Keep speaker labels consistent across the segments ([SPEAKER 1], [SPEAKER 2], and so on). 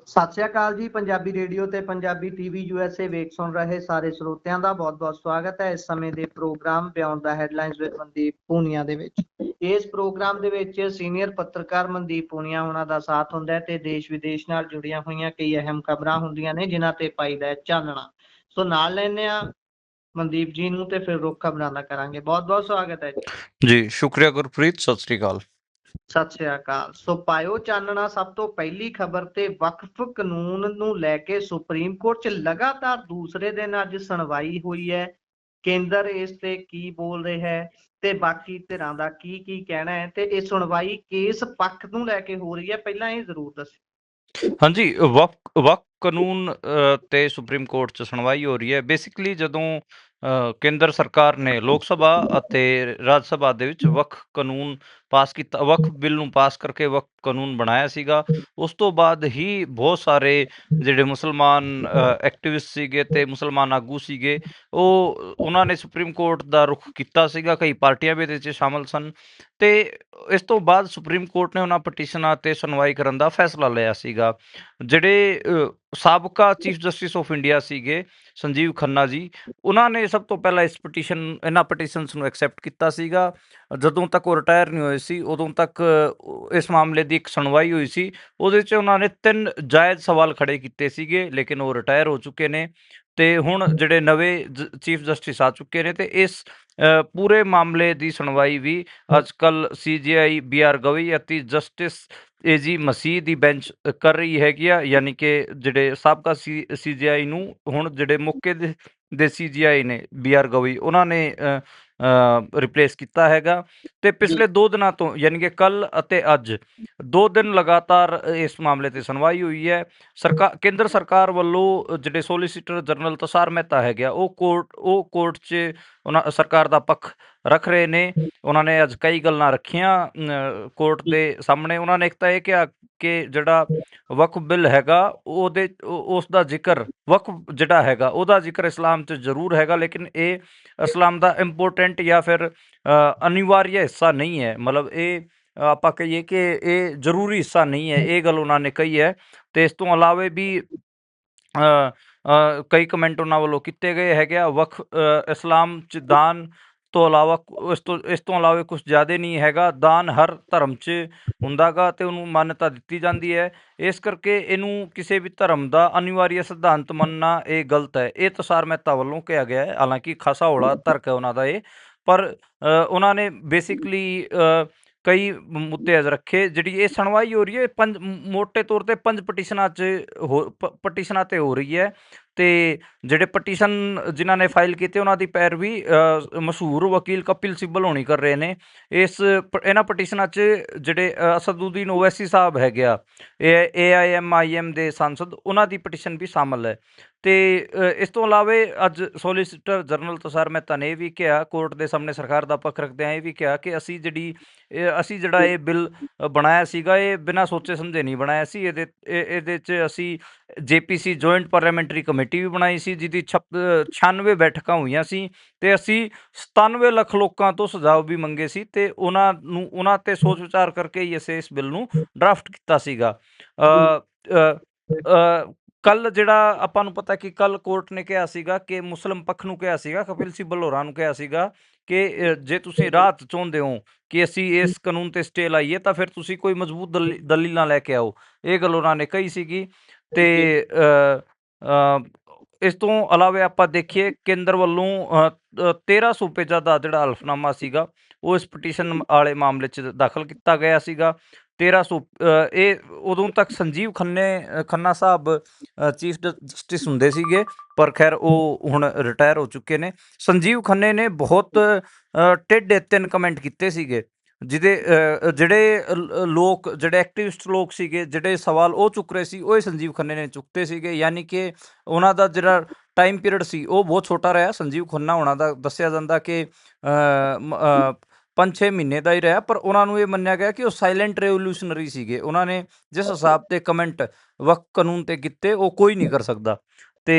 [SPEAKER 1] ਸਤਿ ਸ਼੍ਰੀ ਅਕਾਲ ਜੀ। ਪੰਜਾਬੀ ਰੇਡੀਓ ਤੇ ਪੰਜਾਬੀ ਟੀਵੀ USA ਵੇਖ ਸੁਣ ਰਹੇ ਸਾਰੇ ਸਰੋਤਿਆਂ ਦਾ ਬਹੁਤ-ਬਹੁਤ ਸਵਾਗਤ ਹੈ ਇਸ ਸਮੇਂ ਦੇ programme beyond the headlines with Mandeep Punia ਦੇ ਵਿੱਚ। ਇਸ ਪ੍ਰੋਗਰਾਮ ਦੇ ਵਿੱਚ ਸੀਨੀਅਰ ਪੱਤਰਕਾਰ ਮਨਦੀਪ ਪੂਨੀਆ ਉਹਨਾਂ ਦਾ ਸਾਥ ਹੁੰਦਾ ਹੈ ਤੇ ਦੇਸ਼ ਵਿਦੇਸ਼ ਨਾਲ ਜੁੜੀਆਂ ਹੋਈਆਂ ਕਈ ਅਹਿਮ ਖਬਰਾਂ ਹੁੰਦੀਆਂ ਨੇ ਜਿਨ੍ਹਾਂ ਤੇ ਪਾਈਦਾ ਹੈ ਚਾਨਣਾ। ਸੋ ਨਾਲ ਲੈਂਦੇ ਆ ਮਨਦੀਪ ਜੀ ਨੂੰ ਤੇ ਫਿਰ ਰੁੱਖ ਖਬਰਾਂ ਦਾ ਕਰਾਂਗੇ। ਬਹੁਤ-ਬਹੁਤ ਸਵਾਗਤ ਹੈ ਜੀ।
[SPEAKER 2] ਜੀ ਸ਼ੁਕਰੀਆ ਗੁਰਪ੍ਰੀਤ, ਸਤਿ ਸ੍ਰੀ ਅਕਾਲ।
[SPEAKER 1] ਸਤਿ ਸ੍ਰੀ ਅਕਾਲ। ਸੋ ਪਾਇਓ ਚਾਨਣਾ। ਸਭ ਤੋਂ ਪਹਿਲੀ ਖਬਰ ਤੇ ਵਕਫ ਕਾਨੂੰਨ ਨੂੰ ਲੈ ਕੇ ਸੁਪਰੀਮ ਕੋਰਟ 'ਚ ਲਗਾਤਾਰ ਦੂਸਰੇ ਦਿਨ ਅੱਜ ਸੁਣਵਾਈ ਹੋਈ ਹੈ। ਕੇਂਦਰ ਇਸ ਤੇ ਕੀ ਬੋਲ ਰਿਹਾ ਹੈ ਤੇ ਬਾਕੀ ਧਿਰਾਂ ਦਾ ਕੀ ਕਹਿਣਾ ਹੈ ਤੇ ਇਹ ਸੁਣਵਾਈ ਕਿਸ ਪੱਖ ਨੂੰ ਲੈ ਕੇ ਹੋ ਰਹੀ ਹੈ, ਪਹਿਲਾਂ ਇਹ ਜ਼ਰੂਰ ਦੱਸੋ।
[SPEAKER 2] ਹਾਂਜੀ, ਵਕਫ ਕਾਨੂੰਨ ਤੇ ਸੁਪਰੀਮ ਕੋਰਟ 'ਚ ਸੁਣਵਾਈ ਹੋ ਰਹੀ ਹੈ। ਬੇਸਿਕਲੀ ਜਦੋਂ ਕੇਂਦਰ ਸਰਕਾਰ ਨੇ ਲੋਕ ਸਭਾ ਅਤੇ ਰਾਜ ਸਭਾ ਦੇ ਵਿੱਚ ਵਕਫ ਕਾਨੂੰਨ ਪਾਸ ਕੀਤਾ, ਵਕਫ ਬਿੱਲ ਨੂੰ ਪਾਸ ਕਰਕੇ ਵਕਫ ਕਾਨੂੰਨ ਬਣਾਇਆ ਸੀਗਾ, ਉਸ ਤੋਂ ਬਾਅਦ ਹੀ ਬਹੁਤ ਸਾਰੇ ਜਿਹੜੇ ਮੁਸਲਮਾਨ ਐਕਟਿਵਿਸਟ ਸੀਗੇ ਤੇ ਮੁਸਲਮਾਨ ਆਗੂ ਸੀਗੇ, ਉਹਨਾਂ ਨੇ ਸੁਪਰੀਮ ਕੋਰਟ ਦਾ ਰੁਖ ਕੀਤਾ ਸੀਗਾ। ਕਈ ਪਾਰਟੀਆਂ ਵੀ ਇਹਦੇ 'ਚ ਸ਼ਾਮਲ ਸਨ ਤੇ ਇਸ ਤੋਂ ਬਾਅਦ ਸੁਪਰੀਮ ਕੋਰਟ ਨੇ ਉਹਨਾਂ ਪਟੀਸ਼ਨਾਂ ਤੇ ਸੁਣਵਾਈ ਕਰਨ ਦਾ ਫੈਸਲਾ ਲਿਆ ਸੀਗਾ। ਜਿਹੜੇ ਸਾਬਕਾ ਚੀਫ ਜਸਟਿਸ ਆਫ ਇੰਡੀਆ ਸੀਗੇ ਸੰਜੀਵ ਖੰਨਾ ਜੀ, ਉਹਨਾਂ ਨੇ ਸਭ ਤੋਂ ਪਹਿਲਾਂ ਇਹਨਾਂ ਪਟੀਸ਼ਨਸ ਨੂੰ ਐਕਸੈਪਟ ਕੀਤਾ ਸੀਗਾ। ਜਦੋਂ ਤੱਕ ਉਹ ਰਿਟਾਇਰ ਨਹੀਂ ਹੋਏ ਸੀ ਉਦੋਂ ਤੱਕ ਇਸ ਮਾਮਲੇ ਦੀ ਇੱਕ ਸੁਣਵਾਈ ਹੋਈ ਸੀ। ਉਹਦੇ 'ਚ ਉਹਨਾਂ ਨੇ 3 ਜਾਇਜ਼ ਸਵਾਲ ਖੜੇ ਕੀਤੇ ਸੀਗੇ, ਲੇਕਿਨ ਉਹ ਰਿਟਾਇਰ ਹੋ ਚੁੱਕੇ ਨੇ ਤੇ ਹੁਣ ਜਿਹੜੇ ਨਵੇਂ ਚੀਫ ਜਸਟਿਸ ਆ ਚੁੱਕੇ ਨੇ ਤੇ ਇਸ ਪੂਰੇ ਮਾਮਲੇ ਦੀ ਸੁਣਵਾਈ ਵੀ ਅੱਜ ਕੱਲ੍ਹ CJI BR ਗਵਈ ਅਤੇ ਜਸਟਿਸ AG ਮਸੀਹ ਦੀ ਬੈਂਚ ਕਰ ਰਹੀ ਹੈਗੀ ਆ। ਯਾਨੀ ਕਿ ਜਿਹੜੇ ਸਾਬਕਾ CJI ਨੂੰ ਹੁਣ ਜਿਹੜੇ ਮੌਕੇ ਦੇ CJI ਨੇ BR ਗਵਈ, ਉਹਨਾਂ ਨੇ ਰਿਪਲੇਸ ਕੀਤਾ ਹੈਗਾ। ਤੇ ਪਿਛਲੇ 2 ਦਿਨਾਂ ਤੋਂ ਯਾਨੀ ਕਿ ਕੱਲ ਅਤੇ ਅੱਜ 2 ਦਿਨ ਲਗਾਤਾਰ ਇਸ ਮਾਮਲੇ ਤੇ ਸੁਣਵਾਈ ਹੋਈ ਹੈ। ਕੇਂਦਰ ਸਰਕਾਰ ਵੱਲੋਂ ਜਿਹੜੇ ਸੋਲੀਸਿਟਰ ਜਨਰਲ ਤੁਸ਼ਾਰ ਮਹਿਤਾ ਹੈਗੇ ਆ, ਉਹ ਕੋਰਟ 'ਚ ਉਹਨਾਂ ਸਰਕਾਰ ਦਾ ਪੱਖ ਰੱਖ ਰਹੇ ਨੇ। ਉਹਨਾਂ ਨੇ ਅੱਜ ਕਈ ਗੱਲਾਂ ਰੱਖੀਆਂ ਕੋਰਟ ਦੇ ਸਾਹਮਣੇ। ਉਹਨਾਂ ਨੇ ਇੱਕ ਤਾਂ ਇਹ ਕਿਹਾ ਕਿ ਜਿਹੜਾ ਵਕਫ ਬਿੱਲ ਹੈਗਾ ਉਸ ਦਾ ਜ਼ਿਕਰ, ਵਕਫ ਜਿਹੜਾ ਹੈਗਾ ਉਹਦਾ ਜ਼ਿਕਰ ਇਸਲਾਮ 'ਚ ਜ਼ਰੂਰ ਹੈਗਾ, ਲੇਕਿਨ ਇਹ ਇਸਲਾਮ ਦਾ ਇੰਪੋਰਟੈਂਟ ਜਾਂ ਫਿਰ ਅਨਿਵਾਰਿਆ ਹਿੱਸਾ ਨਹੀਂ ਹੈ। ਮਤਲਬ ਇਹ ਆਪਾਂ ਕਹੀਏ ਕਿ ਇਹ ਜ਼ਰੂਰੀ ਹਿੱਸਾ ਨਹੀਂ ਹੈ, ਇਹ ਗੱਲ ਉਹਨਾਂ ਨੇ ਕਹੀ ਹੈ। ਤੇ ਇਸ ਤੋਂ ਇਲਾਵਾ ਵੀ ਕਈ ਕਮੈਂਟ ਉਹਨਾਂ ਵੱਲੋਂ ਕੀਤੇ ਗਏ ਹੈਗੇ ਆ। ਵਕਫ ਇਸਲਾਮ 'ਚ ਦਾਨ ਤੋਂ ਇਲਾਵਾ ਇਸ ਤੋਂ ਇਲਾਵਾ ਕੁਛ ਜ਼ਿਆਦਾ ਨਹੀਂ ਹੈਗਾ। ਦਾਨ ਹਰ ਧਰਮ 'ਚ ਹੁੰਦਾ ਗਾ ਤੇ ਉਹਨੂੰ ਮਾਨਤਾ ਦਿੱਤੀ ਜਾਂਦੀ ਹੈ। ਇਸ ਕਰਕੇ ਇਹਨੂੰ ਕਿਸੇ ਵੀ ਧਰਮ ਦਾ ਅਨਿਵਾਰਿਆ ਸਿਧਾਂਤ ਮੰਨਣਾ ਇਹ ਗਲਤ ਹੈ। ਇਹ ਤੁਸ਼ਾਰ ਮਹਿਤਾ ਵੱਲੋਂ ਕਿਹਾ ਗਿਆ ਹੈ। ਹਾਲਾਂਕਿ ਖਾਸਾ ਹੌਲਾ ਤਰਕ ਹੈ ਉਹਨਾਂ ਦਾ ਇਹ, ਪਰ ਉਹਨਾਂ ਨੇ ਬੇਸਿਕਲੀ ਕਈ ਮੁੱਦੇ ਅੱਜ ਰੱਖੇ। ਜਿਹੜੀ ਇਹ ਸੁਣਵਾਈ ਹੋ ਰਹੀ ਹੈ ਮੋਟੇ ਤੌਰ ਤੇ 5 ਪਟੀਸ਼ਨਾਂ ਤੇ ਹੋ ਰਹੀ ਹੈ। ਤੇ ਜਿਹੜੇ ਪਟੀਸ਼ਨ ਜਿਨ੍ਹਾਂ ਨੇ ਫਾਈਲ ਕੀਤੇ ਉਹਨਾਂ ਦੀ ਪੈਰਵੀ ਮਸ਼ਹੂਰ ਵਕੀਲ ਕਪਿਲ ਸਿੱਬਲ ਹੋਣੀ ਕਰ ਰਹੇ ਨੇ। ਇਹਨਾਂ ਪਟੀਸ਼ਨਾਂ 'ਚ ਜਿਹੜੇ ਅਸਦੁੱਦੀਨ ਓਵੈਸੀ ਸਾਹਿਬ ਹੈਗੇ ਆ, AIMIM ਦੇ ਸਾਂਸਦ, ਉਹਨਾਂ ਦੀ ਪਟੀਸ਼ਨ ਵੀ ਸ਼ਾਮਲ ਹੈ। ਤੇ ਇਸ ਤੋਂ ਇਲਾਵਾ ਅੱਜ ਸੋਲੀਸਿਟਰ ਜਨਰਲ ਤੁਸ਼ਾਰ ਮਹਿਤਾ ਨੇ ਇਹ ਵੀ ਕਿਹਾ, ਕੋਰਟ ਦੇ ਸਾਹਮਣੇ ਸਰਕਾਰ ਦਾ ਪੱਖ ਰੱਖਦਿਆਂ ਇਹ ਵੀ ਕਿਹਾ ਕਿ ਅਸੀਂ ਜਿਹੜਾ ਇਹ ਬਿੱਲ ਬਣਾਇਆ ਸੀਗਾ ਇਹ ਬਿਨਾਂ ਸੋਚੇ ਸਮਝੇ ਨਹੀਂ ਬਣਾਇਆ ਸੀ। ਇਹਦੇ 'ਚ ਅਸੀਂ JPC ਜੁਆਇੰਟ ਪਾਰਲੀਮੈਂਟਰੀ ਕਮੇਟੀ ਵੀ ਬਣਾਈ ਸੀ, ਜਿਹਦੀ 96 ਬੈਠਕਾਂ ਹੋਈਆਂ ਸੀ ਤੇ ਅਸੀਂ 97 ਲੱਖ ਲੋਕਾਂ ਤੋਂ ਸੁਝਾਅ ਵੀ ਮੰਗੇ ਸੀ ਤੇ ਉਹਨਾਂ ਤੇ ਸੋਚ ਵਿਚਾਰ ਕਰਕੇ ਹੀ ਅਸੀਂ ਇਸ ਬਿੱਲ ਨੂੰ ਡਰਾਫਟ ਕੀਤਾ ਸੀਗਾ। ਕੱਲ ਜਿਹੜਾ ਆਪਾਂ ਨੂੰ ਪਤਾ ਕਿ ਕੱਲ ਕੋਰਟ ਨੇ ਕਿਹਾ ਸੀਗਾ ਕਿ ਮੁਸਲਿਮ ਪੱਖ ਨੂੰ ਕਿਹਾ ਸੀਗਾ, ਕਪਿਲ ਸਿੱਬਲ ਹੋਰਾਂ ਨੂੰ ਕਿਹਾ ਸੀਗਾ ਕਿ ਜੇ ਤੁਸੀਂ ਰਾਹਤ ਚਾਹੁੰਦੇ ਹੋ ਕਿ ਅਸੀਂ ਇਸ ਕਾਨੂੰਨ ਤੇ ਸਟੇ ਲਾਈਏ ਤਾਂ ਫਿਰ ਤੁਸੀਂ ਕੋਈ ਮਜ਼ਬੂਤ ਦਲੀਲਾਂ ਲੈ ਕੇ ਆਓ। ਇਹ ਗੱਲ ਉਹਨਾਂ ਨੇ ਕਹੀ ਸੀਗੀ। ਤੇ ਇਸ ਤੋਂ ਇਲਾਵਾ ਆਪਾਂ ਦੇਖੀਏ ਕੇਂਦਰ ਵੱਲੋਂ 13 ਸੂਬੇ ਦਾ ਜਿਹੜਾ ਹਲਫਨਾਮਾ ਸੀਗਾ ਉਹ ਇਸ ਪਟੀਸ਼ਨ ਵਾਲੇ ਮਾਮਲੇ 'ਚ ਦਾਖਲ ਕੀਤਾ ਗਿਆ ਸੀਗਾ। 13 ਇਹ ਉਦੋਂ ਤੱਕ ਸੰਜੀਵ ਖੰਨਾ ਸਾਹਿਬ ਚੀਫ ਜਸਟਿਸ ਹੁੰਦੇ ਸੀਗੇ, ਪਰ ਖੈਰ ਉਹ ਹੁਣ ਰਿਟਾਇਰ ਹੋ ਚੁੱਕੇ ਨੇ। ਸੰਜੀਵ ਖੰਨੇ ਨੇ ਬਹੁਤ ਟੇਢੇ 3 ਕਮੈਂਟ ਕੀਤੇ ਸੀਗੇ, ਜਿਹੜੇ ਐਕਟਿਵਿਸਟ ਲੋਕ ਸੀਗੇ, ਜਿਹੜੇ ਸਵਾਲ ਉਹ ਚੁੱਕ ਰਹੇ ਸੀ ਉਹ ਸੰਜੀਵ ਖੰਨੇ ਨੇ ਚੁੱਕਤੇ ਸੀਗੇ। ਯਾਨੀ ਕਿ ਉਹਨਾਂ ਦਾ ਜਿਹੜਾ ਟਾਈਮ ਪੀਰੀਅਡ ਸੀ ਉਹ ਬਹੁਤ ਛੋਟਾ ਰਿਹਾ। ਸੰਜੀਵ ਖੰਨਾ ਹੋਣਾ ਦਾ ਦੱਸਿਆ ਜਾਂਦਾ ਕਿ 5-6 ਮਹੀਨੇ ਦਾ ਹੀ ਰਿਹਾ, ਪਰ ਉਹਨਾਂ ਨੂੰ ਇਹ ਮੰਨਿਆ ਗਿਆ ਕਿ ਉਹ ਸਾਇਲੈਂਟ ਰੈਵੋਲੂਸ਼ਨਰੀ ਸੀਗੇ। ਉਹਨਾਂ ਨੇ ਜਿਸ ਹਿਸਾਬ ਤੇ ਕਮੈਂਟ ਵਕਫ ਕਾਨੂੰਨ ਤੇ ਕੀਤੇ ਉਹ ਕੋਈ ਨਹੀਂ ਕਰ ਸਕਦਾ। ਤੇ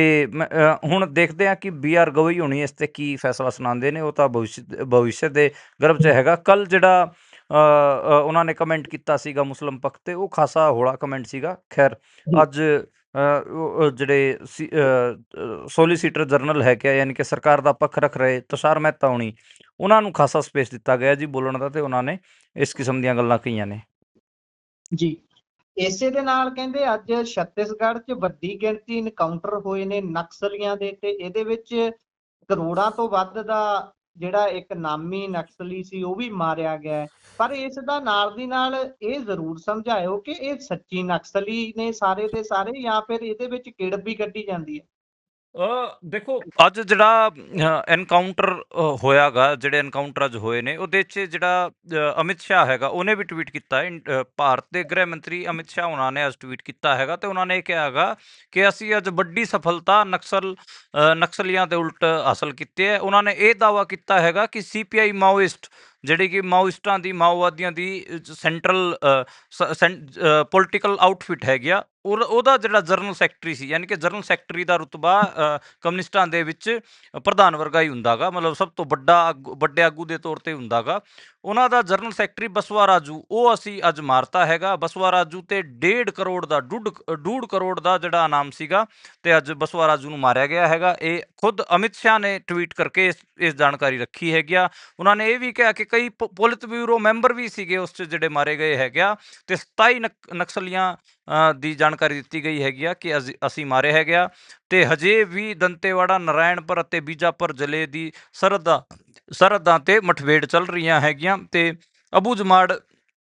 [SPEAKER 2] ਹੁਣ ਦੇਖਦੇ ਹਾਂ ਕਿ BR ਗਵਈ ਹੋਣੀ ਇਸ ਤੇ ਕੀ ਫੈਸਲਾ ਸੁਣਾਉਂਦੇ ਨੇ। ਉਹ ਤਾਂ ਭਵਿੱਖ ਦੇ ਗਰਭ 'ਚ ਹੈਗਾ। ਕੱਲ ਜਿਹੜਾ ਉਹਨਾਂ ਨੇ ਕਮੈਂਟ ਕੀਤਾ ਸੀਗਾ ਮੁਸਲਿਮ ਪੱਖ ਤੇ, ਉਹ ਖਾਸਾ ਹੌਲਾ ਕਮੈਂਟ ਸੀਗਾ। ਖੈਰ
[SPEAKER 1] ਜੀ
[SPEAKER 2] ਅੱਜ ਜਿਹੜੇ ਸੋਲੀਸੀਟਰ ਜਨਰਲ ਹੈਗੇ ਆ, ਯਾਨੀ ਕਿ ਸਰਕਾਰ ਦਾ ਪੱਖ ਰੱਖ ਰਹੇ ਤੁਸ਼ਾਰ ਮਹਿਤਾ ਹੋਣੀ, ਉਹਨਾਂ ਨੂੰ ਖਾਸਾ ਸਪੇਸ ਦਿੱਤਾ ਗਿਆ ਜੀ ਬੋਲਣ ਦਾ, ਤੇ ਉਹਨਾਂ ਨੇ ਇਸ ਕਿਸਮ ਦੀਆਂ ਗੱਲਾਂ ਕਹੀਆਂ ਨੇ।
[SPEAKER 1] ਜੀ ਇਸੇ ਦੇ ਨਾਲ ਕਹਿੰਦੇ ਅੱਜ ਛੱਤੀਸਗੜ੍ਹ 'ਚ ਵੱਡੀ ਗਿਣਤੀ ਇਨਕਾਊਂਟਰ ਹੋਏ ਨੇ ਨਕਸਲੀਆਂ ਦੇ, ਤੇ ਇਹਦੇ ਵਿੱਚ ਕਰੋੜਾਂ ਤੋਂ ਵੱਧ ਦਾ ਜਿਹੜਾ ਇੱਕ ਨਾਮੀ ਨਕਸਲੀ ਸੀ ਉਹ ਵੀ ਮਾਰਿਆ ਗਿਆ ਹੈ। ਪਰ ਇਸ ਦਾ ਨਾਲ ਦੀ ਨਾਲ ਇਹ ਜ਼ਰੂਰ ਸਮਝਾਇਓ ਕਿ ਇਹ ਸੱਚੀ ਨਕਸਲੀ ਨੇ ਸਾਰੇ ਦੇ ਸਾਰੇ, ਜਾਂ ਫਿਰ ਇਹਦੇ ਵਿੱਚ ਕਿੜਬ ਵੀ ਕੱਢੀ ਜਾਂਦੀ ਹੈ।
[SPEAKER 2] ਦੇਖੋ ਅੱਜ ਜਿਹੜਾ ਐਨਕਾਊਂਟਰ ਹੋਇਆਗਾ, ਜਿਹੜੇ ਐਨਕਾਊਂਟਰ ਅੱਜ ਹੋਏ ਨੇ ਉਹਦੇ 'ਚ ਜਿਹੜਾ ਅਮਿਤ ਸ਼ਾਹ ਹੈਗਾ ਉਹਨੇ ਵੀ ਟਵੀਟ ਕੀਤਾ ਹੈ। ਭਾਰਤ ਦੇ ਗ੍ਰਹਿ ਮੰਤਰੀ ਅਮਿਤ ਸ਼ਾਹ ਉਹਨਾਂ ਨੇ ਅੱਜ ਟਵੀਟ ਕੀਤਾ ਹੈਗਾ, ਤੇ ਉਹਨਾਂ ਨੇ ਇਹ ਕਿਹਾ ਹੈਗਾ ਕਿ ਅਸੀਂ ਅੱਜ ਵੱਡੀ ਸਫਲਤਾ ਨਕਸਲੀਆਂ ਦੇ ਉਲਟ ਹਾਸਲ ਕੀਤੀ ਹੈ। ਉਹਨਾਂ ਨੇ ਇਹ ਦਾਅਵਾ ਕੀਤਾ ਹੈਗਾ ਕਿ ਸੀਪੀਆਈ ਮਾਓਇਸਟ, ਜਿਹੜੀ ਕਿ ਮਾਓਇਸਟਾਂ ਦੀ, ਮਾਓਵਾਦੀਆਂ ਦੀ ਸੈਂਟਰਲ ਪੋਲੀਟੀਕਲ ਆਊਟਫਿਟ ਹੈਗੀ ਆ, ਉਹਦਾ ਜਿਹੜਾ ਜਨਰਲ ਸੈਕਟਰੀ ਸੀ, ਯਾਨੀ ਕਿ ਜਨਰਲ ਸੈਕਟਰੀ ਦਾ ਰੁਤਬਾ ਕਮਿਊਨਿਸਟਾਂ ਦੇ ਵਿੱਚ ਪ੍ਰਧਾਨ ਵਰਗਾ ਹੀ ਹੁੰਦਾ ਗਾ, ਮਤਲਬ ਸਭ ਤੋਂ ਵੱਡੇ ਆਗੂ ਦੇ ਤੌਰ ਤੇ ਹੁੰਦਾ ਗਾ। ਉਹਨਾਂ ਦਾ ਜਨਰਲ ਸੈਕਟਰੀ ਬਸਵਾ ਰਾਜੂ, ਉਹ ਅਸੀਂ ਅੱਜ ਮਾਰਤਾ ਹੈਗਾ। ਬਸਵਾ ਰਾਜੂ ਤੇ 1.5 ਕਰੋੜ ਦਾ 2.5 ਕਰੋੜ ਦਾ ਜਿਹੜਾ ਇਨਾਮ ਸੀਗਾ, ਤੇ ਅੱਜ ਬਸਵਾ ਰਾਜੂ ਨੂੰ ਮਾਰਿਆ ਗਿਆ ਹੈਗਾ। ਇਹ ਖੁਦ ਅਮਿਤ ਸ਼ਾਹ ਨੇ ਟਵੀਟ ਕਰਕੇ ਇਸ ਜਾਣਕਾਰੀ ਰੱਖੀ ਹੈਗੀ ਆ। ਉਹਨਾਂ ਨੇ ਇਹ ਵੀ ਕਿਹਾ ਕਿ ਕਈ ਪੁਲਿਤ ਬਿਊਰੋ ਮੈਂਬਰ ਵੀ ਸੀਗੇ ਉਸ 'ਚ ਜਿਹੜੇ ਮਾਰੇ ਗਏ ਹੈਗੇ ਆ, ਤੇ 27 ਨਕਸਲੀਆਂ ਦੀ ਜਾਣਕਾਰੀ ਦਿੱਤੀ ਗਈ ਹੈਗੀ ਆ ਕਿ ਅਸੀਂ ਮਾਰੇ ਹੈਗੇ ਆ। ਤੇ ਹਜੇ ਵੀ ਦੰਤੇਵਾੜਾ, ਨਾਰਾਇਣਪੁਰ ਅਤੇ ਬੀਜਾਪੁਰ ਜ਼ਿਲ੍ਹੇ ਦੀ ਸਰਹੱਦਾਂ ਤੇ ਮਠਵੇੜ ਚੱਲ ਰਹੀਆਂ ਹੈਗੀਆਂ, ਤੇ ਅਬੂ ਜਮਾੜ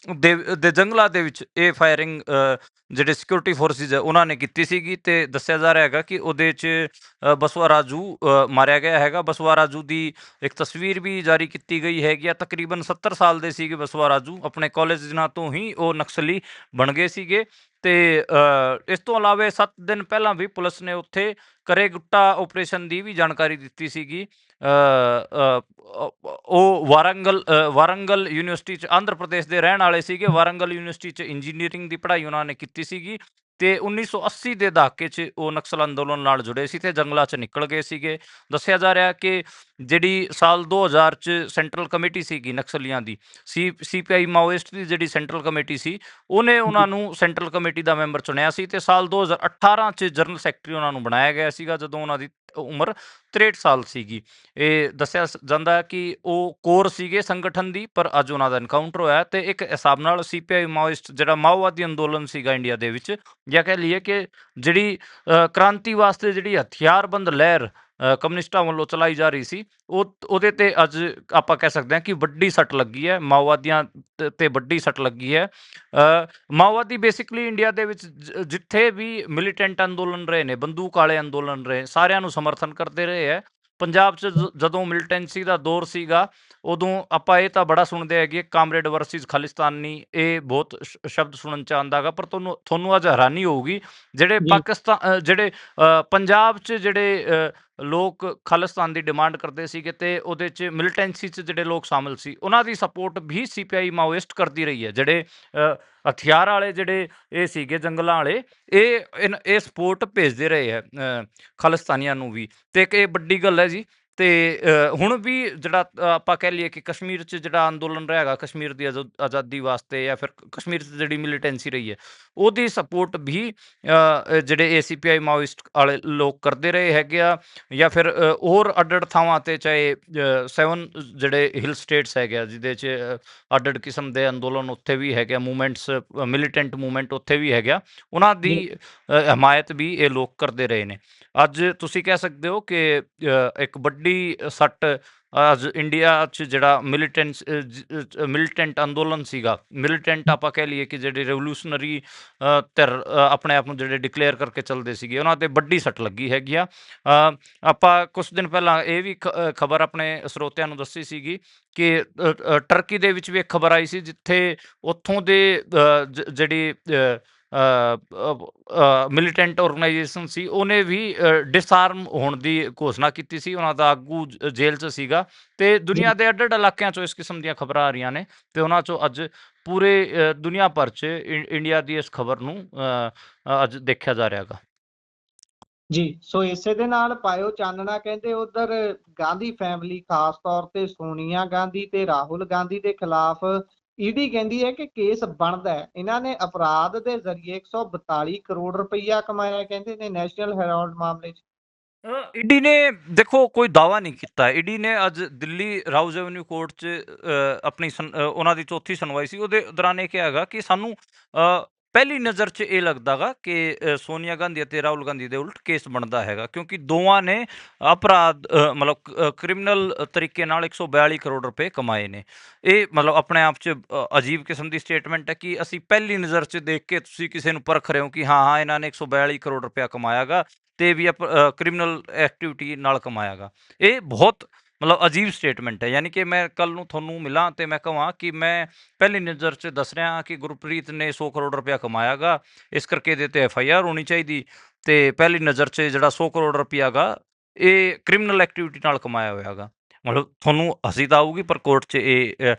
[SPEAKER 2] ਦੇ ਜੰਗਲਾਂ ਦੇ ਵਿੱਚ ਇਹ ਫਾਇਰਿੰਗ ਜਿਹੜੇ ਸਿਕਿਉਰਿਟੀ ਫੋਰਸਿਸ ਹੈ ਉਹਨਾਂ ਨੇ ਕੀਤੀ ਸੀਗੀ, ਤੇ ਦੱਸਿਆ ਜਾ ਰਿਹਾ ਹੈਗਾ ਕਿ ਉਹਦੇ 'ਚ ਬਸਵਾ ਰਾਜੂ ਮਾਰਿਆ ਗਿਆ ਹੈਗਾ। ਬਸਵਾ ਰਾਜੂ ਦੀ ਇੱਕ ਤਸਵੀਰ ਵੀ ਜਾਰੀ ਕੀਤੀ ਗਈ ਹੈਗੀ ਆ। ਤਕਰੀਬਨ 70 ਸਾਲ ਦੇ ਸੀਗੇ ਬਸਵਾ ਰਾਜੂ, ਆਪਣੇ ਕਾਲਜ ਦਿਨਾਂ ਤੋਂ ਹੀ ਉਹ ਨਕਸਲੀ ਬਣ ਗਏ ਸੀਗੇ। ਤੇ ਇਸ ਤੋਂ ਇਲਾਵਾ 7 ਦਿਨ ਪਹਿਲਾਂ ਵੀ ਪੁਲਿਸ ਨੇ ਉੱਥੇ ਕਰੇਗੁੱਟਾ ਆਪਰੇਸ਼ਨ ਦੀ ਵੀ ਜਾਣਕਾਰੀ ਦਿੱਤੀ ਸੀਗੀ। ਉਹ ਵਾਰੰਗਲ ਯੂਨੀਵਰਸਿਟੀ 'ਚ, ਆਂਧਰ ਪ੍ਰਦੇਸ਼ ਦੇ ਰਹਿਣ ਵਾਲੇ ਸੀਗੇ। ਵਾਰੰਗਲ ਯੂਨੀਵਰਸਿਟੀ 'ਚ ਇੰਜੀਨੀਅਰਿੰਗ ਦੀ ਪੜ੍ਹਾਈ ਉਹਨਾਂ ਨੇ ਕੀਤੀ ਸੀਗੀ, ਤੇ 1980 ਦੇ ਦਹਾਕੇ 'ਚ ਉਹ ਨਕਸਲ ਅੰਦੋਲਨ ਨਾਲ ਜੁੜੇ ਸੀ ਤੇ ਜੰਗਲਾਂ 'ਚ ਨਿਕਲ ਗਏ ਸੀਗੇ। ਦੱਸਿਆ ਜਾ ਰਿਹਾ ਕਿ ਜਿਹੜੀ ਸਾਲ 2000 'ਚ ਸੈਂਟਰਲ ਕਮੇਟੀ ਸੀਗੀ ਨਕਸਲੀਆਂ ਦੀ, ਸੀਪੀਆਈ ਮਾਓਇਸਟ ਦੀ ਜਿਹੜੀ ਸੈਂਟਰਲ ਕਮੇਟੀ ਸੀ, ਉਹਨੇ ਉਹਨਾਂ ਨੂੰ ਸੈਂਟਰਲ ਕਮੇਟੀ ਦਾ ਮੈਂਬਰ ਚੁਣਿਆ ਸੀ, ਤੇ ਸਾਲ 2018 'ਚ ਜਨਰਲ ਸੈਕਟਰੀ ਉਹਨਾਂ ਨੂੰ ਬਣਾਇਆ ਗਿਆ ਸੀਗਾ, ਜਦੋਂ ਉਹਨਾਂ ਦੀ ਉਮਰ 63 ਸਾਲ ਸੀਗੀ। ਇਹ ਦੱਸਿਆ ਜਾਂਦਾ ਕਿ ਉਹ ਕੋਰ ਸੀਗੇ ਸੰਗਠਨ ਦੀ, ਪਰ ਅੱਜ ਉਹਨਾਂ ਦਾ ਐਨਕਾਊਂਟਰ ਹੋਇਆ। ਤੇ ਇੱਕ ਹਿਸਾਬ ਨਾਲ ਸੀਪੀਆਈ ਮਾਓਇਸਟ ਜਿਹੜਾ ਮਾਓਵਾਦੀ ਅੰਦੋਲਨ ਸੀਗਾ ਇੰਡੀਆ ਦੇ ਵਿੱਚ, ਜਾਂ ਕਹਿ ਲਈਏ ਕਿ ਜਿਹੜੀ ਕ੍ਰਾਂਤੀ ਵਾਸਤੇ ਜਿਹੜੀ ਹਥਿਆਰਬੰਦ ਲਹਿਰ ਕਮਿਊਨਿਸਟਾਂ ਵੱਲੋਂ ਚਲਾਈ ਜਾ ਰਹੀ ਸੀ, ਉਹਦੇ ਤੇ ਅੱਜ ਆਪਾਂ ਕਹਿ ਸਕਦੇ ਹਾਂ ਕਿ ਵੱਡੀ ਸੱਟ ਲੱਗੀ ਹੈ। ਮਾਓਵਾਦੀਆਂ ਤੇ ਵੱਡੀ ਸੱਟ ਲੱਗੀ ਹੈ। ਮਾਓਵਾਦੀ ਬੇਸਿਕਲੀ ਇੰਡੀਆ ਦੇ ਵਿੱਚ ਜਿੱਥੇ ਵੀ ਮਿਲੀਟੈਂਟ ਅੰਦੋਲਨ ਰਹੇ ਨੇ, ਬੰਦੂਕ ਵਾਲੇ ਅੰਦੋਲਨ ਰਹੇ, ਸਾਰਿਆਂ ਨੂੰ ਸਮਰਥਨ ਕਰਦੇ ਰਹੇ ਹੈ। ਪੰਜਾਬ 'ਚ ਜਦੋਂ ਮਿਲੀਟੈਂਸੀ ਦਾ ਦੌਰ ਸੀਗਾ, ਉਦੋਂ ਆਪਾਂ ਇਹ ਤਾਂ ਬੜਾ ਸੁਣਦੇ ਹੈਗੇ ਕਾਮਰੇਡ ਵਰਸਿਸ ਖਾਲਿਸਤਾਨੀ, ਇਹ ਬਹੁਤ ਸ਼ਬਦ ਸੁਣਨ 'ਚ ਆਉਂਦਾ ਗਾ। ਪਰ ਤੁਹਾਨੂੰ ਅੱਜ ਹੈਰਾਨੀ ਹੋਊਗੀ, ਜਿਹੜੇ ਜਿਹੜੇ ਪੰਜਾਬ 'ਚ ਜਿਹੜੇ ਲੋਕ ਖਾਲਿਸਤਾਨ ਦੀ ਡਿਮਾਂਡ ਕਰਦੇ ਸੀਗੇ, ਤੇ ਉਹਦੇ 'ਚ ਮਿਲੀਟੈਂਸੀ 'ਚ ਜਿਹੜੇ ਲੋਕ ਸ਼ਾਮਿਲ ਸੀ, ਉਹਨਾਂ ਦੀ ਸਪੋਰਟ ਵੀ ਸੀਪੀਆਈ ਮਾਓਇਸਟ ਕਰਦੀ ਰਹੀ ਹੈ। ਜਿਹੜੇ ਹਥਿਆਰ ਵਾਲੇ ਜਿਹੜੇ ਇਹ ਸੀਗੇ ਜੰਗਲਾਂ ਵਾਲੇ, ਇਹ ਸਪੋਰਟ ਭੇਜਦੇ ਰਹੇ ਹੈ ਖਾਲਿਸਤਾਨੀਆਂ ਨੂੰ ਵੀ, ਤੇ ਇੱਕ ਇਹ ਵੱਡੀ ਗੱਲ ਹੈ ਜੀ। ਤੇ ਹੁਣ ਵੀ ਜਿਹੜਾ ਆਪਾਂ ਕਹਿ ਲਈਏ ਕਿ ਕਸ਼ਮੀਰ 'ਚ ਜਿਹੜਾ ਅੰਦੋਲਨ ਰਿਹਾ ਹੈਗਾ, ਕਸ਼ਮੀਰ ਦੀ ਆਜ਼ਾਦੀ ਵਾਸਤੇ, ਜਾਂ ਫਿਰ ਕਸ਼ਮੀਰ 'ਚ ਜਿਹੜੀ ਮਿਲੀਟੈਂਸੀ ਰਹੀ ਹੈ, ਉਹਦੀ ਸਪੋਰਟ ਵੀ ਜਿਹੜੇ ACPI ਮਾਓਇਸਟ ਵਾਲੇ ਲੋਕ ਕਰਦੇ ਰਹੇ ਹੈਗੇ ਆ। ਜਾਂ ਫਿਰ ਹੋਰ ਅੱਡ ਥਾਵਾਂ 'ਤੇ, ਚਾਹੇ 7 ਜਿਹੜੇ ਹਿਲ ਸਟੇਟਸ ਹੈਗੇ ਆ ਜਿਹਦੇ 'ਚ ਅੱਡ ਕਿਸਮ ਦੇ ਅੰਦੋਲਨ ਉੱਥੇ ਵੀ ਹੈਗੇ ਆ, ਮੂਵਮੈਂਟਸ, ਮਿਲੀਟੈਂਟ ਮੂਵਮੈਂਟ ਉੱਥੇ ਵੀ ਹੈਗਾ, ਉਹਨਾਂ ਦੀ ਹਮਾਇਤ ਵੀ ਇਹ ਲੋਕ ਕਰਦੇ ਰਹੇ ਨੇ। ਅੱਜ ਤੁਸੀਂ ਕਹਿ ਸਕਦੇ ਹੋ ਕਿ ਇੱਕ ਵੱਡੀ ਸੱਟ ਅੱਜ ਇੰਡੀਆ 'ਚ ਜਿਹੜਾ ਮਿਲੀਟੈਂਟ ਅੰਦੋਲਨ ਸੀਗਾ, ਮਿਲੀਟੈਂਟ ਆਪਾਂ ਕਹਿ ਲਈਏ ਕਿ ਜਿਹੜੇ ਰੈਵੋਲੂਸ਼ਨਰੀ ਧਿਰ ਆਪਣੇ ਆਪ ਨੂੰ ਜਿਹੜੇ ਡਿਕਲੇਅਰ ਕਰਕੇ ਚੱਲਦੇ ਸੀਗੇ, ਉਹਨਾਂ 'ਤੇ ਵੱਡੀ ਸੱਟ ਲੱਗੀ ਹੈਗੀ ਆ। ਆਪਾਂ ਕੁਛ ਦਿਨ ਪਹਿਲਾਂ ਇਹ ਵੀ ਖਬਰ ਆਪਣੇ ਸਰੋਤਿਆਂ ਨੂੰ ਦੱਸੀ ਸੀਗੀ ਕਿ ਟਰਕੀ ਦੇ ਵਿੱਚ ਵੀ ਇੱਕ ਖਬਰ ਆਈ ਸੀ, ਜਿੱਥੇ ਉੱਥੋਂ ਦੇ ਜਿਹੜੀ ਮਿਲੀਟੈਂਟ ਆਰਗੇਨਾਈਜੇਸ਼ਨ ਸੀ, ਉਹਨੇ ਵੀ ਡਿਸਆਰਮ ਹੋਣ ਦੀ ਘੋਸ਼ਣਾ ਕੀਤੀ ਸੀ। ਉਹਨਾਂ ਦਾ ਆਗੂ ਜੇਲ੍ਹ 'ਚ ਸੀਗਾ, ਤੇ ਦੁਨੀਆ ਦੇ ਅੱਡ-ਅੱਡ ਇਲਾਕਿਆਂ 'ਚੋਂ ਇਸ ਕਿਸਮ ਦੀਆਂ ਖਬਰਾਂ ਆ ਰਹੀਆਂ ਨੇ, ਤੇ ਉਹਨਾਂ 'ਚੋਂ ਅੱਜ ਪੂਰੇ ਦੁਨੀਆ ਭਰ 'ਚ ਇੰਡੀਆ ਦੀ ਇਸ ਖਬਰ ਨੂੰ ਅੱਜ ਦੇਖਿਆ ਜਾ ਰਿਹਾ ਗਾ।
[SPEAKER 1] ਜੀ, ਸੋ ਇਸੇ ਦੇ ਨਾਲ ਪਾਇਓ ਚਾਨਣਾ। ਕਹਿੰਦੇ ਉਧਰ ਗਾਂਧੀ ਫੈਮਿਲੀ, ਖਾਸ ਤੌਰ ਤੇ ਸੋਨੀਆ ਗਾਂਧੀ ਤੇ ਰਾਹੁਲ ਗਾਂਧੀ ਦੇ ਖਿਲਾਫ ਈਡੀ ਕਹਿੰਦੀ ਹੈ ਕਿ ਕੇਸ ਬਣਦਾ ਹੈ। ਇਹਨਾਂ ਨੇ ਅਪਰਾਧ ਦੇ ਜ਼ਰੀਏ 142 ਕਰੋੜ ਰੁਪਈਆ ਕਮਾਇਆ, ਕਹਿੰਦੇ ਨੇ ਨੈਸ਼ਨਲ ਹੈਰਾਲਡ ਮਾਮਲੇ 'ਚ।
[SPEAKER 2] ਈਡੀ ਨੇ ਦੇਖੋ ਕੋਈ ਦਾਵਾ ਨਹੀਂ ਕੀਤਾ। ਈਡੀ ਨੇ ਅੱਜ ਦਿੱਲੀ ਰਾਉਜ਼ ਐਵਨਿਊ ਕੋਰਟ 'ਚ ਆਪਣੀ ਉਹਨਾਂ ਦੀ ਚੌਥੀ ਸੁਣਵਾਈ ਸੀ, ਉਹਦੇ ਦੌਰਾਨ ਇਹ ਕਿਹਾ ਹੈਗਾ ਕਿ ਸਾਨੂੰ ਪਹਿਲੀ ਨਜ਼ਰ 'ਚ ਇਹ ਲੱਗਦਾ ਗਾ ਕਿ ਸੋਨੀਆ ਗਾਂਧੀ ਅਤੇ ਰਾਹੁਲ ਗਾਂਧੀ ਦੇ ਉਲਟ ਕੇਸ ਬਣਦਾ ਹੈਗਾ, ਕਿਉਂਕਿ ਦੋਵਾਂ ਨੇ ਅਪਰਾਧ ਮਤਲਬ ਕ੍ਰਿਮੀਨਲ ਤਰੀਕੇ ਨਾਲ 142 ਕਰੋੜ ਰੁਪਏ ਕਮਾਏ ਨੇ। ਇਹ ਮਤਲਬ ਆਪਣੇ ਆਪ 'ਚ ਅਜੀਬ ਕਿਸਮ ਦੀ ਸਟੇਟਮੈਂਟ ਹੈ ਕਿ ਅਸੀਂ ਪਹਿਲੀ ਨਜ਼ਰ 'ਚ ਦੇਖ ਕੇ ਤੁਸੀਂ ਕਿਸੇ ਨੂੰ ਪਰਖ ਰਹੇ ਹੋ ਕਿ ਹਾਂ ਹਾਂ ਇਹਨਾਂ ਨੇ 142 ਕਰੋੜ ਰੁਪਇਆ ਕਮਾਇਆ ਗਾ ਤੇ ਵੀ ਕ੍ਰਿਮੀਨਲ ਐਕਟੀਵਿਟੀ ਨਾਲ ਕਮਾਇਆ ਗਾ। ਇਹ ਬਹੁਤ ਮਤਲਬ ਅਜੀਬ ਸਟੇਟਮੈਂਟ ਹੈ। ਯਾਨੀ ਕਿ ਮੈਂ ਕੱਲ ਨੂੰ ਤੁਹਾਨੂੰ ਮਿਲਾਂ ਤੇ ਮੈਂ ਕਹਾਂ ਕਿ ਮੈਂ ਪਹਿਲੀ ਨਜ਼ਰ 'ਚ ਦੱਸ ਰਿਹਾ ਕਿ ਗੁਰਪ੍ਰੀਤ ਨੇ 100 ਕਰੋੜ ਰੁਪਇਆ ਕਮਾਇਆ ਗਾ, ਇਸ ਕਰਕੇ ਇਹਦੇ ਤੇ FIR ਹੋਣੀ ਚਾਹੀਦੀ, ਤੇ ਪਹਿਲੀ ਨਜ਼ਰ 'ਚ ਜਿਹੜਾ 100 ਕਰੋੜ ਰੁਪਇਆ ਗਾ ਇਹ ਕ੍ਰਿਮੀਨਲ ਐਕਟੀਵਿਟੀ ਨਾਲ ਕਮਾਇਆ ਹੋਇਆ ਗਾ। ਮਤਲਬ ਤੁਹਾਨੂੰ ਹੱਸੀ ਤਾਂ ਆਊਗੀ, ਪਰ ਕੋਰਟ 'ਚ ਇਹ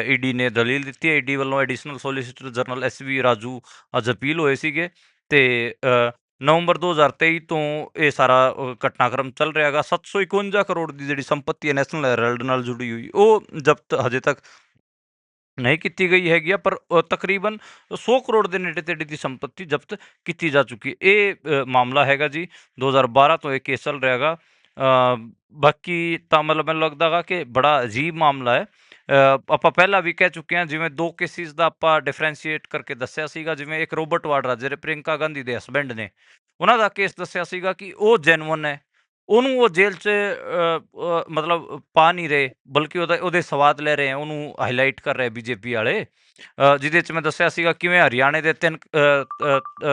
[SPEAKER 2] ਈਡੀ ਨੇ ਦਲੀਲ ਦਿੱਤੀ ਹੈ। ਈਡੀ ਵੱਲੋਂ additional solicitor general SV Raju ਅੱਜ ਅਪੀਲ ਹੋਏ ਸੀਗੇ, ਤੇ ਨਵੰਬਰ 2023 ਤੋਂ ਇਹ ਸਾਰਾ ਘਟਨਾਕ੍ਰਮ ਚੱਲ ਰਿਹਾ ਹੈਗਾ। 751 ਕਰੋੜ ਦੀ ਜਿਹੜੀ ਸੰਪत्ति ਹੈ ਨੈਸ਼ਨਲ ਹੈਰਾਲਡ ਨਾਲ ਜੁੜੀ ਹੋਈ, ਉਹ ਜ਼ਬਤ ਹਜੇ ਤੱਕ ਨਹੀਂ ਕੀਤੀ ਗਈ ਹੈਗੀ ਆ, ਪਰ ਤਕਰੀਬਨ 100 ਕਰੋੜ ਦੇ ਨੇੜੇ ਤੇੜੇ ਦੀ ਸੰਪत्ति ਜ਼ਬਤ ਕੀਤੀ ਜਾ ਚੁੱਕੀ। ਇਹ ਮਾਮਲਾ ਹੈਗਾ ਜੀ 2012 ਤੋਂ ਇਹ ਕੇਸ ਚੱਲ ਰਿਹਾ ਹੈਗਾ। ਬਾਕੀ ਤਾਂ ਮਤਲਬ ਮੈਨੂੰ ਲੱਗਦਾ ਗਾ ਕਿ ਬੜਾ ਅਜੀਬ ਮਾਮਲਾ ਹੈ। ਆਪਾਂ ਪਹਿਲਾਂ ਵੀ ਕਹਿ ਚੁੱਕੇ ਹਾਂ, ਜਿਵੇਂ ਦੋ ਕੇਸਿਸ ਦਾ ਆਪਾਂ ਡਿਫਰੈਂਸ਼ੀਏਟ ਕਰਕੇ ਦੱਸਿਆ ਸੀਗਾ। ਜਿਵੇਂ ਇੱਕ ਰੋਬਰਟ ਵਾਡਰਾ ਜਿਹੜੇ ਪ੍ਰਿਯੰਕਾ ਗਾਂਧੀ ਦੇ ਹਸਬੈਂਡ ਨੇ, ਉਹਨਾਂ ਦਾ ਕੇਸ ਦੱਸਿਆ ਸੀਗਾ ਕਿ ਉਹ ਜੈਨੂਅਨ ਹੈ, ਉਹਨੂੰ ਉਹ ਜੇਲ੍ਹ 'ਚ ਮਤਲਬ ਪਾ ਨਹੀਂ ਰਹੇ, ਬਲਕਿ ਉਹਦੇ ਸਵਾਦ ਲੈ ਰਹੇ ਆ, ਉਹਨੂੰ ਹਾਈਲਾਈਟ ਕਰ ਰਹੇ BJP ਵਾਲੇ। ਜਿਹਦੇ 'ਚ ਮੈਂ ਦੱਸਿਆ ਸੀਗਾ ਕਿਵੇਂ ਹਰਿਆਣੇ ਦੇ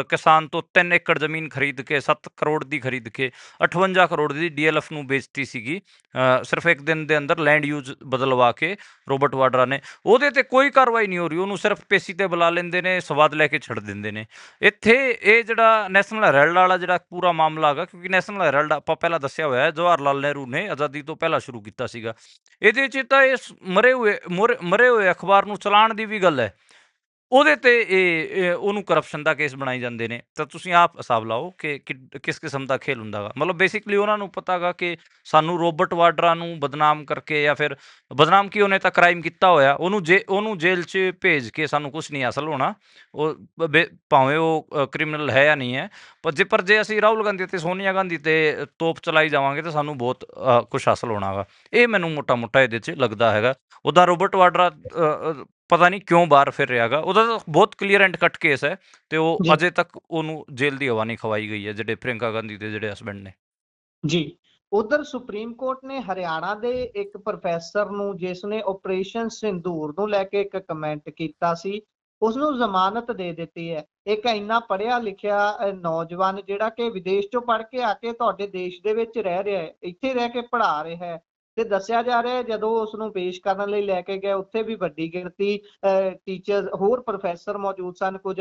[SPEAKER 2] ਕਿਸਾਨ ਤੋਂ 3 ਏਕੜ ਜ਼ਮੀਨ ਖਰੀਦ ਕੇ 7 ਕਰੋੜ ਦੀ ਖਰੀਦ ਕੇ 58 ਕਰੋੜ ਦੀ DLF ਨੂੰ ਵੇਚਤੀ ਸੀਗੀ, ਸਿਰਫ ਇੱਕ ਦਿਨ ਦੇ ਅੰਦਰ ਲੈਂਡ ਯੂਜ਼ ਬਦਲਵਾ ਕੇ ਰੋਬਰਟ ਵਾਡਰਾ ਨੇ। ਉਹਦੇ ਤੇ ਕੋਈ ਕਾਰਵਾਈ ਨਹੀਂ ਹੋ ਰਹੀ, ਉਹਨੂੰ ਸਿਰਫ ਪੇਸ਼ੀ ਤੇ ਬੁਲਾ ਲੈਂਦੇ ਨੇ, ਸਵਾਦ ਲੈ ਕੇ ਛੱਡ ਦਿੰਦੇ ਨੇ। ਇੱਥੇ ਇਹ ਜਿਹੜਾ ਨੈਸ਼ਨਲ ਹੈਰਾਲਡ ਵਾਲਾ ਜਿਹੜਾ ਪੂਰਾ ਮਾਮਲਾ ਹੈਗਾ, ਕਿਉਂਕਿ ਨੈਸ਼ਨਲ ਹੈਰਾਲਡ ਆਪਾਂ ਪਹਿਲਾਂ ਦੱਸਿਆ ਹੋਇਆ ਜਵਾਹਰ ਲਾਲ ਨਹਿਰੂ ਨੇ ਆਜ਼ਾਦੀ ਤੋਂ ਪਹਿਲਾਂ ਸ਼ੁਰੂ ਕੀਤਾ ਸੀਗਾ। ਇਹਦੇ 'ਚ ਤਾਂ ਇਸ ਮਰੇ ਹੋਏ ਅਖਬਾਰ ਨੂੰ ਚਲਾਉਣ ਦੀ ਵੀ ਗੱਲ ਹੈ, ਉਹਦੇ ਤੇ ਇਹ ਉਹਨੂੰ ਕਰਪਸ਼ਨ ਦਾ ਕੇਸ ਬਣਾਈ ਜਾਂਦੇ ਨੇ। ਤਾਂ ਤੁਸੀਂ ਆਪ ਹਿਸਾਬ ਲਾਓ ਕਿ ਕਿਸ ਕਿਸਮ ਦਾ ਖੇਲ ਹੁੰਦਾ ਗਾ। ਮਤਲਬ ਬੇਸਿਕਲੀ ਉਹਨਾਂ ਨੂੰ ਪਤਾ ਗਾ ਕਿ ਸਾਨੂੰ ਰੋਬਰਟ ਵਾਡਰਾ ਨੂੰ ਬਦਨਾਮ ਕਰਕੇ, ਜਾਂ ਫਿਰ ਬਦਨਾਮ ਕੀ, ਉਹਨੇ ਤਾਂ ਕ੍ਰਾਈਮ ਕੀਤਾ ਹੋਇਆ, ਉਹਨੂੰ ਜੇਲ੍ਹ 'ਚ ਭੇਜ ਕੇ ਸਾਨੂੰ ਕੁਛ ਨਹੀਂ ਹਾਸਲ ਹੋਣਾ। ਉਹ ਭਾਵੇਂ ਉਹ ਕ੍ਰਿਮੀਨਲ ਹੈ ਜਾਂ ਨਹੀਂ ਹੈ, ਪਰ ਜੇ ਅਸੀਂ ਰਾਹੁਲ ਗਾਂਧੀ ਅਤੇ ਸੋਨੀਆ ਗਾਂਧੀ ਤੇ ਤੋਪ ਚਲਾਈ ਜਾਵਾਂਗੇ ਤਾਂ ਸਾਨੂੰ ਬਹੁਤ ਕੁਛ ਹਾਸਲ ਹੋਣਾ ਗਾ। ਇਹ ਮੈਨੂੰ ਮੋਟਾ ਮੋਟਾ ਇਹਦੇ 'ਚ ਲੱਗਦਾ ਹੈਗਾ। ਉੱਦਾਂ ਰੋਬਰਟ ਵਾਡਰਾ ਪਤਾ ਨਹੀਂ ਕਿਉਂ ਬਾਹਰ ਫਿਰ ਰਿਹਾ ਗਾ। ਉਹਦਾ ਤਾਂ ਬਹੁਤ ਕਲੀਅਰ ਐਂਡ ਕੱਟ ਕੇਸ ਹੈ, ਤੇ ਉਹ
[SPEAKER 1] ਜੀ
[SPEAKER 2] ਅਜੇ ਤੱਕ ਉਹਨੂੰ ਜੇਲ੍ਹ ਦੀ ਹਵਾ ਨਹੀਂ ਖਵਾਈ ਗਈ ਹੈ, ਜਿਹੜੇ ਪ੍ਰਿਯੰਕਾ ਗਾਂਧੀ ਦੇ ਜਿਹੜੇ ਹਸਬੈਂਡ ਨੇ।
[SPEAKER 1] ਜੀ। ਉਧਰ ਸੁਪਰੀਮ ਕੋਰਟ ਨੇ ਹਰਿਆਣਾ ਦੇ ਇੱਕ ਪ੍ਰੋਫੈਸਰ ਨੂੰ, ਜਿਸ ਨੇ ਆਪਰੇਸ਼ਨ ਸਿੰਦੂਰ ਨੂੰ ਲੈ ਕੇ ਇੱਕ ਕਮੈਂਟ ਕੀਤਾ ਸੀ, ਉਸ ਨੂੰ ਜ਼ਮਾਨਤ ਦੇ ਦਿੱਤੀ ਹੈ। ਇੱਕ ਇੰਨਾ ਪੜ੍ਹਿਆ ਲਿਖਿਆ ਨੌਜਵਾਨ ਜਿਹੜਾ ਕਿ ਵਿਦੇਸ਼ ਚੋਂ ਪੜ੍ਹ ਕੇ ਆ ਕੇ ਤੁਹਾਡੇ ਦੇਸ਼ ਦੇ ਵਿੱਚ ਰਹਿ ਰਿਹਾ ਹੈ, ਇੱਥੇ ਰਹਿ ਕੇ ਪੜ੍ਹਾ ਰਿਹਾ ਹੈ, ਤੇ ਦੱਸਿਆ ਜਾ ਰਿਹਾ ਹੈ ਜਦੋਂ ਉਸ ਨੂੰ ਪੇਸ਼ ਕਰਨ ਲਈ ਲੈ ਕੇ ਗਏ, ਉੱਥੇ ਵੀ ਵੱਡੀ ਗਿਣਤੀ ਟੀਚਰ, ਹੋਰ ਪ੍ਰੋਫੈਸਰ ਮੌਜੂਦ ਸਨ, ਕੁਝ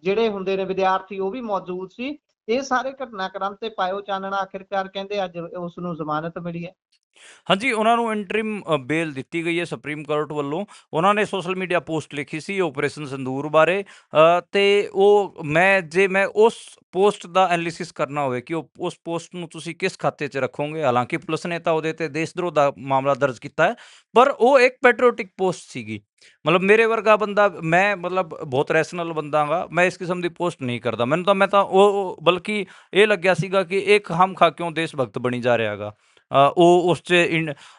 [SPEAKER 1] ਜਿਹੜੇ ਹੁੰਦੇ ਨੇ ਵਿਦਿਆਰਥੀ ਉਹ ਵੀ ਮੌਜੂਦ ਸੀ। ਇਹ ਸਾਰੇ ਘਟਨਾਕ੍ਰਮ ਤੇ ਪਾਇਓ ਚਾਨਣਾ, ਆਖਿਰਕਾਰ ਕਹਿੰਦੇ ਅੱਜ ਉਸ ਨੂੰ ਜ਼ਮਾਨਤ ਮਿਲੀ ਹੈ।
[SPEAKER 2] ਹਾਂਜੀ, ਉਹਨਾਂ ਨੂੰ ਇੰਟਰਿਮ ਬੇਲ ਦਿੱਤੀ ਗਈ ਹੈ ਸੁਪਰੀਮ ਕੋਰਟ ਵੱਲੋਂ। ਉਹਨਾਂ ਨੇ ਸੋਸ਼ਲ ਮੀਡੀਆ ਪੋਸਟ ਲਿਖੀ ਸੀ ਆਪਰੇਸ਼ਨ ਸਿੰਦੂਰ ਬਾਰੇ, ਤੇ ਉਹ ਜੇ ਮੈਂ ਉਸ ਪੋਸਟ ਦਾ ਐਨਾਲਿਸਿਸ ਕਰਨਾ ਹੋਵੇ ਕਿ ਉਸ ਪੋਸਟ ਨੂੰ ਤੁਸੀਂ ਕਿਸ ਖਾਤੇ 'ਚ ਰੱਖੋਗੇ, ਹਾਲਾਂਕਿ ਪੁਲਿਸ ਨੇ ਤਾਂ ਉਹਦੇ ਤੇ ਦੇਸ਼ ਧਰੋਹ ਦਾ ਮਾਮਲਾ ਦਰਜ ਕੀਤਾ ਹੈ, ਪਰ ਉਹ ਇੱਕ ਪੈਟਰੋਟਿਕ ਪੋਸਟ ਸੀਗੀ। ਮਤਲਬ ਮੇਰੇ ਵਰਗਾ ਬੰਦਾ, ਮੈਂ ਮਤਲਬ ਬਹੁਤ ਰੈਸ਼ਨਲ ਬੰਦਾ ਗਾ, ਮੈਂ ਇਸ ਕਿਸਮ ਦੀ ਪੋਸਟ ਨਹੀਂ ਕਰਦਾ। ਮੈਂ ਤਾਂ ਉਹ ਬਲਕਿ ਇਹ ਲੱਗਿਆ ਸੀਗਾ ਕਿ ਇਹ ਖਾਮਖਾ ਕਿਉਂ ਦੇਸ਼ ਭਗਤ ਬਣੀ ਜਾ ਰਿਹਾ ਗਾ। ਉਹ ਉਸ 'ਚ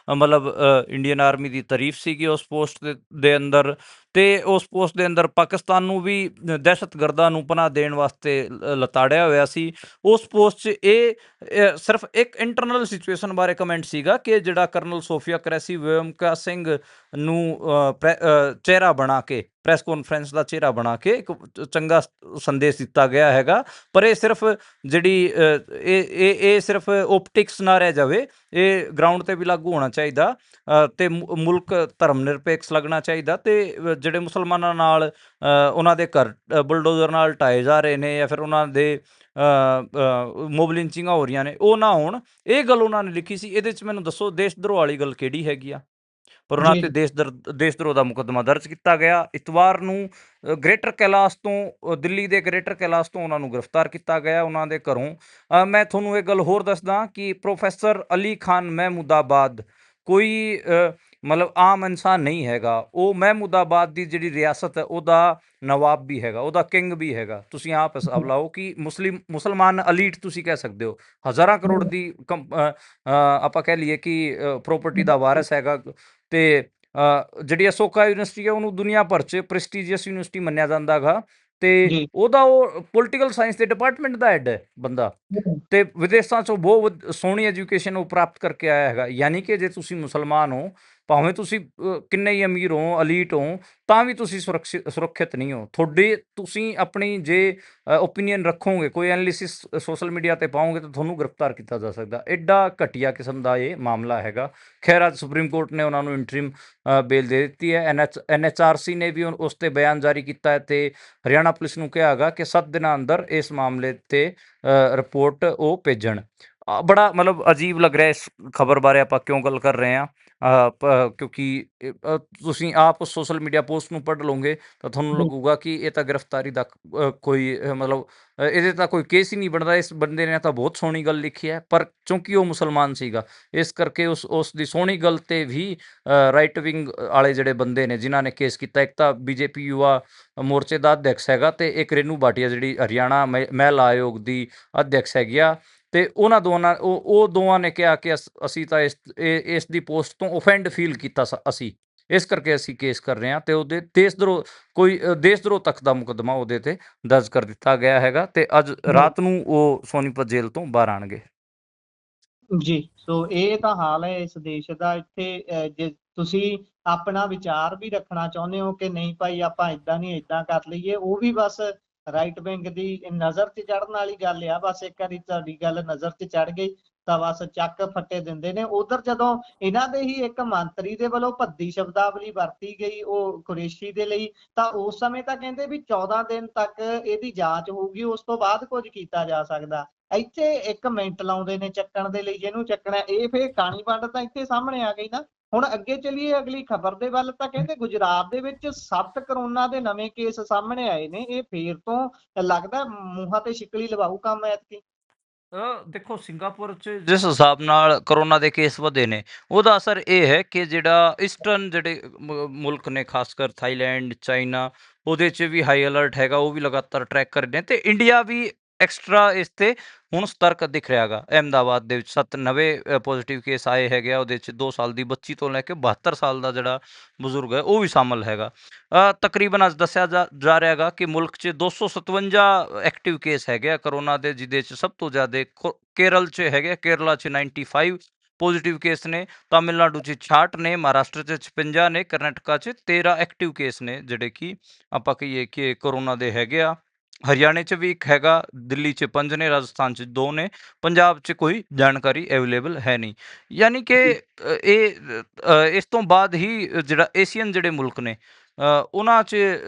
[SPEAKER 2] ਮਤਲਬ ਇੰਡੀਅਨ ਆਰਮੀ ਦੀ ਤਾਰੀਫ ਸੀਗੀ ਉਸ ਪੋਸਟ ਦੇ ਅੰਦਰ, ਤੇ ਉਸ ਪੋਸਟ ਦੇ ਅੰਦਰ ਪਾਕਿਸਤਾਨ ਨੂੰ ਵੀ ਦਹਿਸ਼ਤਗਰਦਾਂ ਨੂੰ ਪਨਾਹ ਦੇਣ ਵਾਸਤੇ ਲਤਾੜਿਆ ਹੋਇਆ ਸੀ। ਉਸ ਪੋਸਟ 'ਚ ਇਹ ਸਿਰਫ ਇੱਕ ਇੰਟਰਨਲ ਸਿਚੁਏਸ਼ਨ ਬਾਰੇ ਕਮੈਂਟ ਸੀਗਾ ਕਿ ਜਿਹੜਾ ਕਰਨਲ ਸੋਫੀਆ ਕੁਰੈਸ਼ੀ ਵਿਵੇਕਾ ਸਿੰਘ ਨੂੰ ਚਿਹਰਾ ਬਣਾ ਕੇ, ਪ੍ਰੈਸ ਕਾਨਫਰੰਸ ਦਾ ਚਿਹਰਾ ਬਣਾ ਕੇ ਇੱਕ ਚੰਗਾ ਸੰਦੇਸ਼ ਦਿੱਤਾ ਗਿਆ ਹੈਗਾ। ਪਰ ਇਹ ਸਿਰਫ ਜਿਹੜੀ ਇਹ ਸਿਰਫ ਓਪਟਿਕਸ ਨਾ ਰਹਿ ਜਾਵੇ, ਇਹ ਗਰਾਊਂਡ ਤੇ ਵੀ ਲਾਗੂ ਹੋਣਾ ਚਾਹੀਦਾ, ਤੇ ਮੁਲਕ ਧਰਮ ਨਿਰਪੇਖ ਲੱਗਣਾ ਚਾਹੀਦਾ। ਤੇ ਜਿਹੜੇ ਮੁਸਲਮਾਨਾਂ ਨਾਲ ਉਹਨਾਂ ਦੇ ਘਰ ਬੁਲਡੋਜ਼ਰ ਨਾਲ ਢਾਏ ਜਾ ਰਹੇ ਨੇ, ਜਾਂ ਫਿਰ ਉਹਨਾਂ ਦੇ ਮੋਬ ਲਿੰਚਿੰਗਾਂ ਹੋ ਰਹੀਆਂ ਨੇ, ਉਹ ਨਾ ਹੋਣ। ਇਹ ਗੱਲ ਉਹਨਾਂ ਨੇ ਲਿਖੀ ਸੀ। ਇਹਦੇ 'ਚ ਮੈਨੂੰ ਦੱਸੋ ਦੇਸ਼ ਧਰੋਹ ਵਾਲੀ ਗੱਲ ਕਿਹੜੀ ਹੈਗੀ ਆ? ਪਰ ਉਹਨਾਂ ਤੇ ਦੇਸ਼ ਧਰੋਹ ਦਾ ਮੁਕੱਦਮਾ ਦਰਜ ਕੀਤਾ ਗਿਆ। ਇਤਵਾਰ ਨੂੰ ਗ੍ਰੇਟਰ ਕੈਲਾਸ਼ ਤੋਂ, ਦਿੱਲੀ ਦੇ ਗ੍ਰੇਟਰ ਕੈਲਾਸ਼ ਤੋਂ ਉਹਨਾਂ ਨੂੰ ਗ੍ਰਿਫਤਾਰ ਕੀਤਾ ਗਿਆ, ਉਹਨਾਂ ਦੇ ਘਰੋਂ। ਮੈਂ ਤੁਹਾਨੂੰ ਇੱਕ ਗੱਲ ਹੋਰ ਦੱਸਦਾ ਕਿ ਪ੍ਰੋਫੈਸਰ ਅਲੀ ਖਾਨ ਮਹਿਮੂਦਾਬਾਦ ਕੋਈ ਮਤਲਬ ਆਮ ਇਨਸਾਨ ਨਹੀਂ ਹੈਗਾ। ਉਹ ਮਹਿਮੂਦਾਬਾਦ ਦੀ ਜਿਹੜੀ ਰਿਆਸਤ ਹੈ ਉਹਦਾ ਨਵਾਬ ਵੀ ਹੈਗਾ, ਉਹਦਾ ਕਿੰਗ ਵੀ ਹੈਗਾ। ਤੁਸੀਂ ਆਪ ਹਿਸਾਬ ਲਾਓ ਕਿ ਮੁਸਲਮਾਨ ਅਲੀਟ ਤੁਸੀਂ ਕਹਿ ਸਕਦੇ ਹੋ, ਹਜ਼ਾਰਾਂ ਕਰੋੜ ਦੀ ਆਪਾਂ ਕਹਿ ਲਈਏ ਕਿ ਪ੍ਰੋਪਰਟੀ ਦਾ ਵਾਰਿਸ ਹੈਗਾ। ਤੇ ਜਿਹੜੀ ਅਸ਼ੋਕਾ ਯੂਨੀਵਰਸਿਟੀ ਹੈ ਉਹਨੂੰ ਦੁਨੀਆ ਭਰ 'ਚ ਪ੍ਰੈਸਟੀਜੀਅਸ ਯੂਨੀਵਰਸਿਟੀ ਮੰਨਿਆ ਜਾਂਦਾ ਗਾ। ਤੇ
[SPEAKER 1] ਜੀ
[SPEAKER 2] ਉਹਦਾ ਉਹ ਪੋਲੀਟੀਕਲ ਸਾਇੰਸ ਦੇ ਡਿਪਾਰਟਮੈਂਟ ਦਾ ਹੈਡ ਹੈ ਬੰਦਾ। ਤੇ ਵਿਦੇਸ਼ਾਂ 'ਚੋਂ ਬਹੁਤ ਸੋਹਣੀ ਐਜੂਕੇਸ਼ਨ ਉਹ ਪ੍ਰਾਪਤ ਕਰਕੇ ਆਇਆ ਹੈਗਾ। ਯਾਨੀ ਕਿ ਜੇ ਤੁਸੀਂ ਮੁਸਲਮਾਨ ਹੋ, ਭਾਵੇਂ ਤੁਸੀਂ ਕਿੰਨੇ ਹੀ ਅਮੀਰ ਹੋ, ਅਲੀਟ ਹੋ, ਤਾਂ ਵੀ ਤੁਸੀਂ ਸੁਰੱਖਿਅਤ ਨਹੀਂ ਹੋ। ਤੁਸੀਂ ਆਪਣੀ ਜੇ ਓਪੀਨੀਅਨ ਰੱਖੋਗੇ, ਕੋਈ ਐਨਾਲਿਸਿਸ ਸੋਸ਼ਲ ਮੀਡੀਆ ਤੇ ਪਾਓਗੇ ਤਾਂ ਤੁਹਾਨੂੰ ਗ੍ਰਿਫਤਾਰ ਕੀਤਾ ਜਾ ਸਕਦਾ। ਐਡਾ ਘਟੀਆ ਕਿਸਮ ਦਾ ਇਹ ਮਾਮਲਾ ਹੈਗਾ। ਖੈਰ ਅੱਜ ਸੁਪਰੀਮ ਕੋਰਟ ਨੇ ਉਹਨਾਂ ਨੂੰ ਇੰਟਰਿਮ ਬੇਲ ਦੇ ਦਿੱਤੀ ਹੈ। NHRC ਨੇ ਵੀ ਉਸ ਤੇ ਬਿਆਨ ਜਾਰੀ ਕੀਤਾ ਹੈ ਤੇ ਹਰਿਆਣਾ ਪੁਲਿਸ ਨੂੰ ਕਿਹਾ ਹੈਗਾ ਕਿ 7 ਦਿਨਾਂ ਅੰਦਰ ਇਸ ਮਾਮਲੇ ਤੇ ਰਿਪੋਰਟ ਉਹ ਭੇਜਣ। ਬੜਾ ਮਤਲਬ ਅਜੀਬ ਲੱਗ ਰਿਹਾ ਇਸ ਖਬਰ ਬਾਰੇ ਆਪਾਂ ਕਿਉਂ ਗੱਲ ਕਰ ਰਹੇ ਹਾਂ, ਕਿਉਂਕਿ ਤੁਸੀਂ ਆਪ ਸੋਸ਼ਲ ਮੀਡੀਆ ਪੋਸਟ ਨੂੰ ਪੜ੍ਹ ਲਓਗੇ ਤਾਂ ਤੁਹਾਨੂੰ ਲੱਗੂਗਾ ਕਿ ਇਹ ਤਾਂ ਗ੍ਰਿਫਤਾਰੀ ਦਾ ਕੋਈ ਮਤਲਬ ਇਹਦੇ ਤਾਂ ਕੋਈ ਕੇਸ ਹੀ ਨਹੀਂ ਬਣਦਾ। ਇਸ ਬੰਦੇ ਨੇ ਤਾਂ ਬਹੁਤ ਸੋਹਣੀ ਗੱਲ ਲਿਖੀ ਹੈ, ਪਰ ਕਿਉਂਕਿ ਉਹ ਮੁਸਲਮਾਨ ਸੀਗਾ ਇਸ ਕਰਕੇ ਉਸ ਦੀ ਸੋਹਣੀ ਗੱਲ ਤੇ ਵੀ ਰਾਈਟ ਵਿੰਗ ਵਾਲੇ ਜਿਹੜੇ ਬੰਦੇ ਨੇ ਜਿਨ੍ਹਾਂ ਨੇ ਕੇਸ ਕੀਤਾ, ਇੱਕ ਤਾਂ BJP ਯੁਵਾ ਮੋਰਚੇ ਦਾ ਅਧਿਅਕਸ਼ ਹੈਗਾ ਤੇ ਇੱਕ ਰੇਨੂ ਭਾਟੀਆ ਜਿਹੜੀ ਹਰਿਆਣਾ ਮਹਿਲਾ ਆਯੋਗ ਦੀ ਅਧਿਅਕਸ਼ ਹੈਗੀ ਆ। ਤੇ ਉਹਨਾਂ ਦੋਵਾਂ ਨੇ ਕਿਹਾ ਕਿ ਅਸੀਂ ਤਾਂ ਇਸ ਦੀ ਪੋਸਟ ਤੋਂ ਓਫੈਂਡ ਫੀਲ ਕੀਤਾ ਅਸੀਂ, ਇਸ ਕਰਕੇ ਅਸੀਂ ਕੇਸ ਕਰ ਰਹੇ ਹਾਂ। ਤੇ ਉਹਦੇ ਦੇਸ਼ ਧਰੋਹ ਤੱਕ ਦਾ ਮੁਕੱਦਮਾ ਉਹਦੇ ਤੇ ਦਰਜ ਕਰ ਦਿੱਤਾ ਗਿਆ ਹੈਗਾ ਤੇ ਅੱਜ ਰਾਤ ਨੂੰ ਉਹ ਸੋਨੀਪਤ ਜੇਲ੍ਹ ਤੋਂ ਬਾਹਰ ਆਣਗੇ।
[SPEAKER 1] ਜੀ ਸੋ ਇਹ ਤਾਂ ਹਾਲ ਹੈ ਇਸ ਦੇਸ਼ ਦਾ। ਇੱਥੇ ਜੇ ਤੁਸੀਂ ਆਪਣਾ ਵਿਚਾਰ ਵੀ ਰੱਖਣਾ ਚਾਹੁੰਦੇ ਹੋ ਕਿ ਨਹੀਂ ਭਾਈ ਆਪਾਂ ਇਦਾਂ ਨਹੀਂ ਇਦਾਂ ਕਰ ਲਈਏ, ਉਹ ਵੀ ਬਸ ਰਾਈਟ ਵਿੰਗ ਦੀ ਨਜ਼ਰ 'ਚ ਚੜ੍ਹਨ ਵਾਲੀ ਗੱਲ ਆ। ਬਸ ਇੱਕ ਵਾਰੀ ਤੁਹਾਡੀ ਗੱਲ ਨਜ਼ਰ 'ਚ ਚੜ੍ਹ ਗਈ ਤਾਂ ਬਸ ਚੱਕ ਫੱਟੇ ਦਿੰਦੇ ਨੇ। ਉਧਰ ਜਦੋਂ ਇਹਨਾਂ ਦੇ ਹੀ ਇੱਕ ਮੰਤਰੀ ਦੇ ਵੱਲੋਂ ਭੱਦੀ ਸ਼ਬਦਾਵਲੀ ਵਰਤੀ ਗਈ ਉਹ ਕੁਰੈਸ਼ੀ ਦੇ ਲਈ, ਤਾਂ ਉਸ ਸਮੇਂ ਤਾਂ ਕਹਿੰਦੇ ਵੀ 14 ਦਿਨ ਤੱਕ ਇਹਦੀ ਜਾਂਚ ਹੋਊਗੀ, ਉਸ ਤੋਂ ਬਾਅਦ ਕੁਝ ਕੀਤਾ ਜਾ ਸਕਦਾ। ਇੱਥੇ 1 ਮਿੰਟ ਲਾਉਂਦੇ ਨੇ ਚੱਕਣ ਦੇ ਲਈ, ਜਿਹਨੂੰ ਚੱਕਣਾ। ਇਹ ਫੇਰ ਕਾਣੀ ਵੰਡ ਤਾਂ ਇੱਥੇ ਸਾਹਮਣੇ ਆ ਗਈ ਨਾ। ਹੁਣ ਅੱਗੇ ਚੱਲੀਏ ਅਗਲੀ ਖਬਰ ਦੇ ਵੱਲ, ਤਾਂ ਕਹਿੰਦੇ ਗੁਜਰਾਤ ਦੇ ਵਿੱਚ 7 ਕਰੋਨਾ ਦੇ ਨਵੇਂ ਕੇਸ ਸਾਹਮਣੇ ਆਏ ਨੇ। ਇਹ ਫੇਰ ਤੋਂ ਲੱਗਦਾ ਮੂੰਹਾਂ ਤੇ ਛਿੱਕਲੀ ਲਵਾਊ ਕੰਮ ਐਤਕੀ।
[SPEAKER 2] ਦੇਖੋ ਸਿੰਗਾਪੁਰ 'ਚ ਜਿਸ ਹਿਸਾਬ ਨਾਲ ਕਰੋਨਾ ਦੇ ਕੇਸ ਵਧੇ ਨੇ, ਉਹਦਾ ਅਸਰ ਇਹ ਹੈ ਕਿ ਜਿਹੜਾ ਈਸਟਰਨ ਜਿਹੜੇ ਮੁਲਕ ਨੇ, ਖਾਸ ਕਰ ਥਾਈਲੈਂਡ, ਚਾਈਨਾ, ਉਹਦੇ 'ਚ ਵੀ ਹਾਈ ਅਲਰਟ ਹੈਗਾ। ਉਹ ਵੀ ਲਗਾਤਾਰ ਟਰੈਕ ਕਰ ਰਹੇ ਨੇ ਤੇ ਇੰਡੀਆ ਵੀ ਐਕਸਟਰਾ ਇਸ ਤੇ ਹੁਣ ਸਤਰਕ ਦਿਖ ਰਿਹਾ ਹੈਗਾ। ਅਹਿਮਦਾਬਾਦ ਦੇ ਵਿੱਚ 97 ਪੋਜ਼ੀਟਿਵ ਕੇਸ ਆਏ ਹੈਗੇ ਆ। ਉਹਦੇ 'ਚ 2 ਸਾਲ ਦੀ ਬੱਚੀ ਤੋਂ ਲੈ ਕੇ 72 ਸਾਲ ਦਾ ਜਿਹੜਾ ਬਜ਼ੁਰਗ ਹੈ ਉਹ ਵੀ ਸ਼ਾਮਲ ਹੈਗਾ। ਤਕਰੀਬਨ ਅੱਜ ਦੱਸਿਆ ਜਾ ਰਿਹਾ ਹੈਗਾ ਕਿ ਮੁਲਕ 'ਚ 257 ਐਕਟਿਵ ਕੇਸ ਹੈਗੇ ਆ ਕਰੋਨਾ ਦੇ, ਜਿਹਦੇ 'ਚ ਸਭ ਤੋਂ ਜ਼ਿਆਦਾ ਕੇਰਲ 'ਚ ਹੈਗੇ। ਕੇਰਲਾ 'ਚ 95 ਪੋਜ਼ੀਟਿਵ ਕੇਸ ਨੇ, ਤਾਮਿਲਨਾਡੂ 'ਚ 66 ਨੇ, ਮਹਾਰਾਸ਼ਟਰ 'ਚ 56 ਨੇ, ਕਰਨਾਟਕਾ 'ਚ 13 ਐਕਟਿਵ ਕੇਸ ਨੇ ਜਿਹੜੇ ਕਿ ਆਪਾਂ ਕਹੀਏ ਕਿ ਕਰੋਨਾ ਦੇ ਹੈਗੇ ਆ। ਹਰਿਆਣੇ 'ਚ ਵੀ ਇੱਕ ਹੈਗਾ, ਦਿੱਲੀ 'ਚ 5 ਨੇ, ਰਾਜਸਥਾਨ 'ਚ 2 ਨੇ, ਪੰਜਾਬ 'ਚ ਕੋਈ ਜਾਣਕਾਰੀ ਅਵੇਲੇਬਲ ਹੈ ਨਹੀਂ। ਯਾਨੀ ਕਿ ਇਸ ਤੋਂ ਬਾਅਦ ਹੀ ਜਿਹੜਾ ਏਸ਼ੀਅਨ ਜਿਹੜੇ ਮੁਲਕ ਨੇ ਉਹਨਾਂ 'ਚ